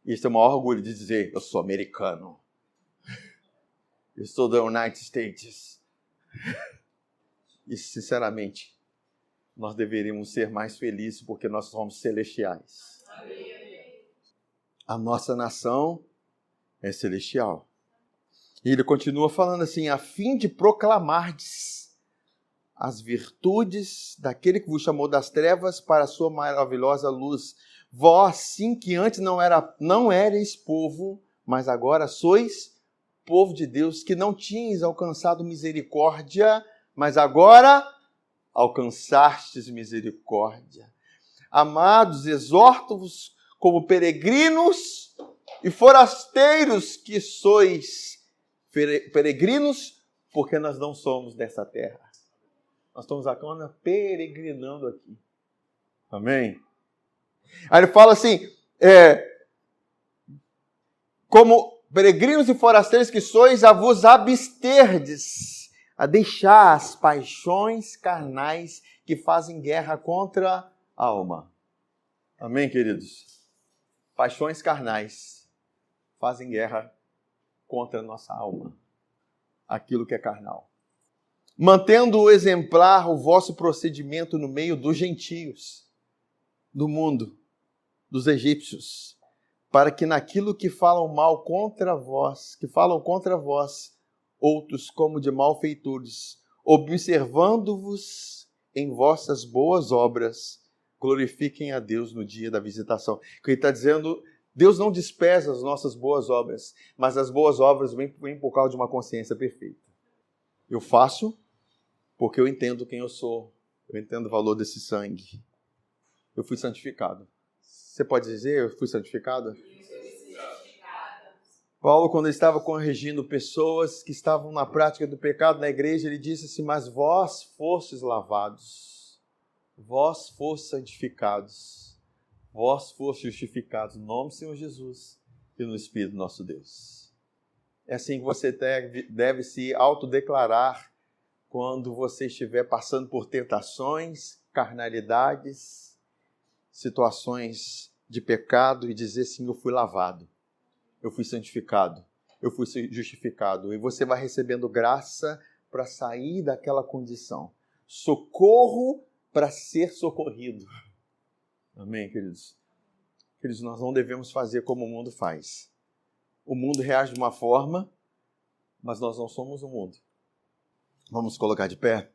E isso é o maior orgulho de dizer, eu sou americano. Eu sou da United States. E, sinceramente, nós deveríamos ser mais felizes porque nós somos celestiais. A nossa nação é celestial. E ele continua falando assim, a fim de proclamardes as virtudes daquele que vos chamou das trevas para a sua maravilhosa luz. Vós, sim, que antes não erais povo, mas agora sois povo de Deus, que não tinhas alcançado misericórdia, mas agora alcançastes misericórdia. Amados, exorto-vos como peregrinos e forasteiros que sois. Peregrinos, porque nós não somos dessa terra. Nós estamos agora peregrinando aqui. Amém? Aí ele fala assim, como peregrinos e forasteiros que sois, a vos absterdes, a deixar as paixões carnais que fazem guerra contra a alma. Amém, queridos? Paixões carnais fazem guerra contra a nossa alma. Aquilo que é carnal. Mantendo o exemplar o vosso procedimento no meio dos gentios, do mundo, dos egípcios, para que naquilo que falam mal contra vós, outros como de malfeitores, observando-vos em vossas boas obras, glorifiquem a Deus no dia da visitação. Ele está dizendo, Deus não despreza as nossas boas obras, mas as boas obras vêm por causa de uma consciência perfeita. Eu faço porque eu entendo quem eu sou, eu entendo o valor desse sangue. Eu fui santificado. Você pode dizer, eu fui santificado? Paulo, quando ele estava corrigindo pessoas que estavam na prática do pecado na igreja, ele disse assim, mas vós fostes lavados, vós fostes santificados, vós fostes justificados no nome do Senhor Jesus e no Espírito do nosso Deus. É assim que você deve se autodeclarar quando você estiver passando por tentações, carnalidades, situações de pecado e dizer assim, eu fui lavado, eu fui santificado, eu fui justificado. E você vai recebendo graça para sair daquela condição. Socorro para ser socorrido. Amém, queridos? Queridos, nós não devemos fazer como o mundo faz. O mundo reage de uma forma, mas nós não somos o mundo. Vamos colocar de pé?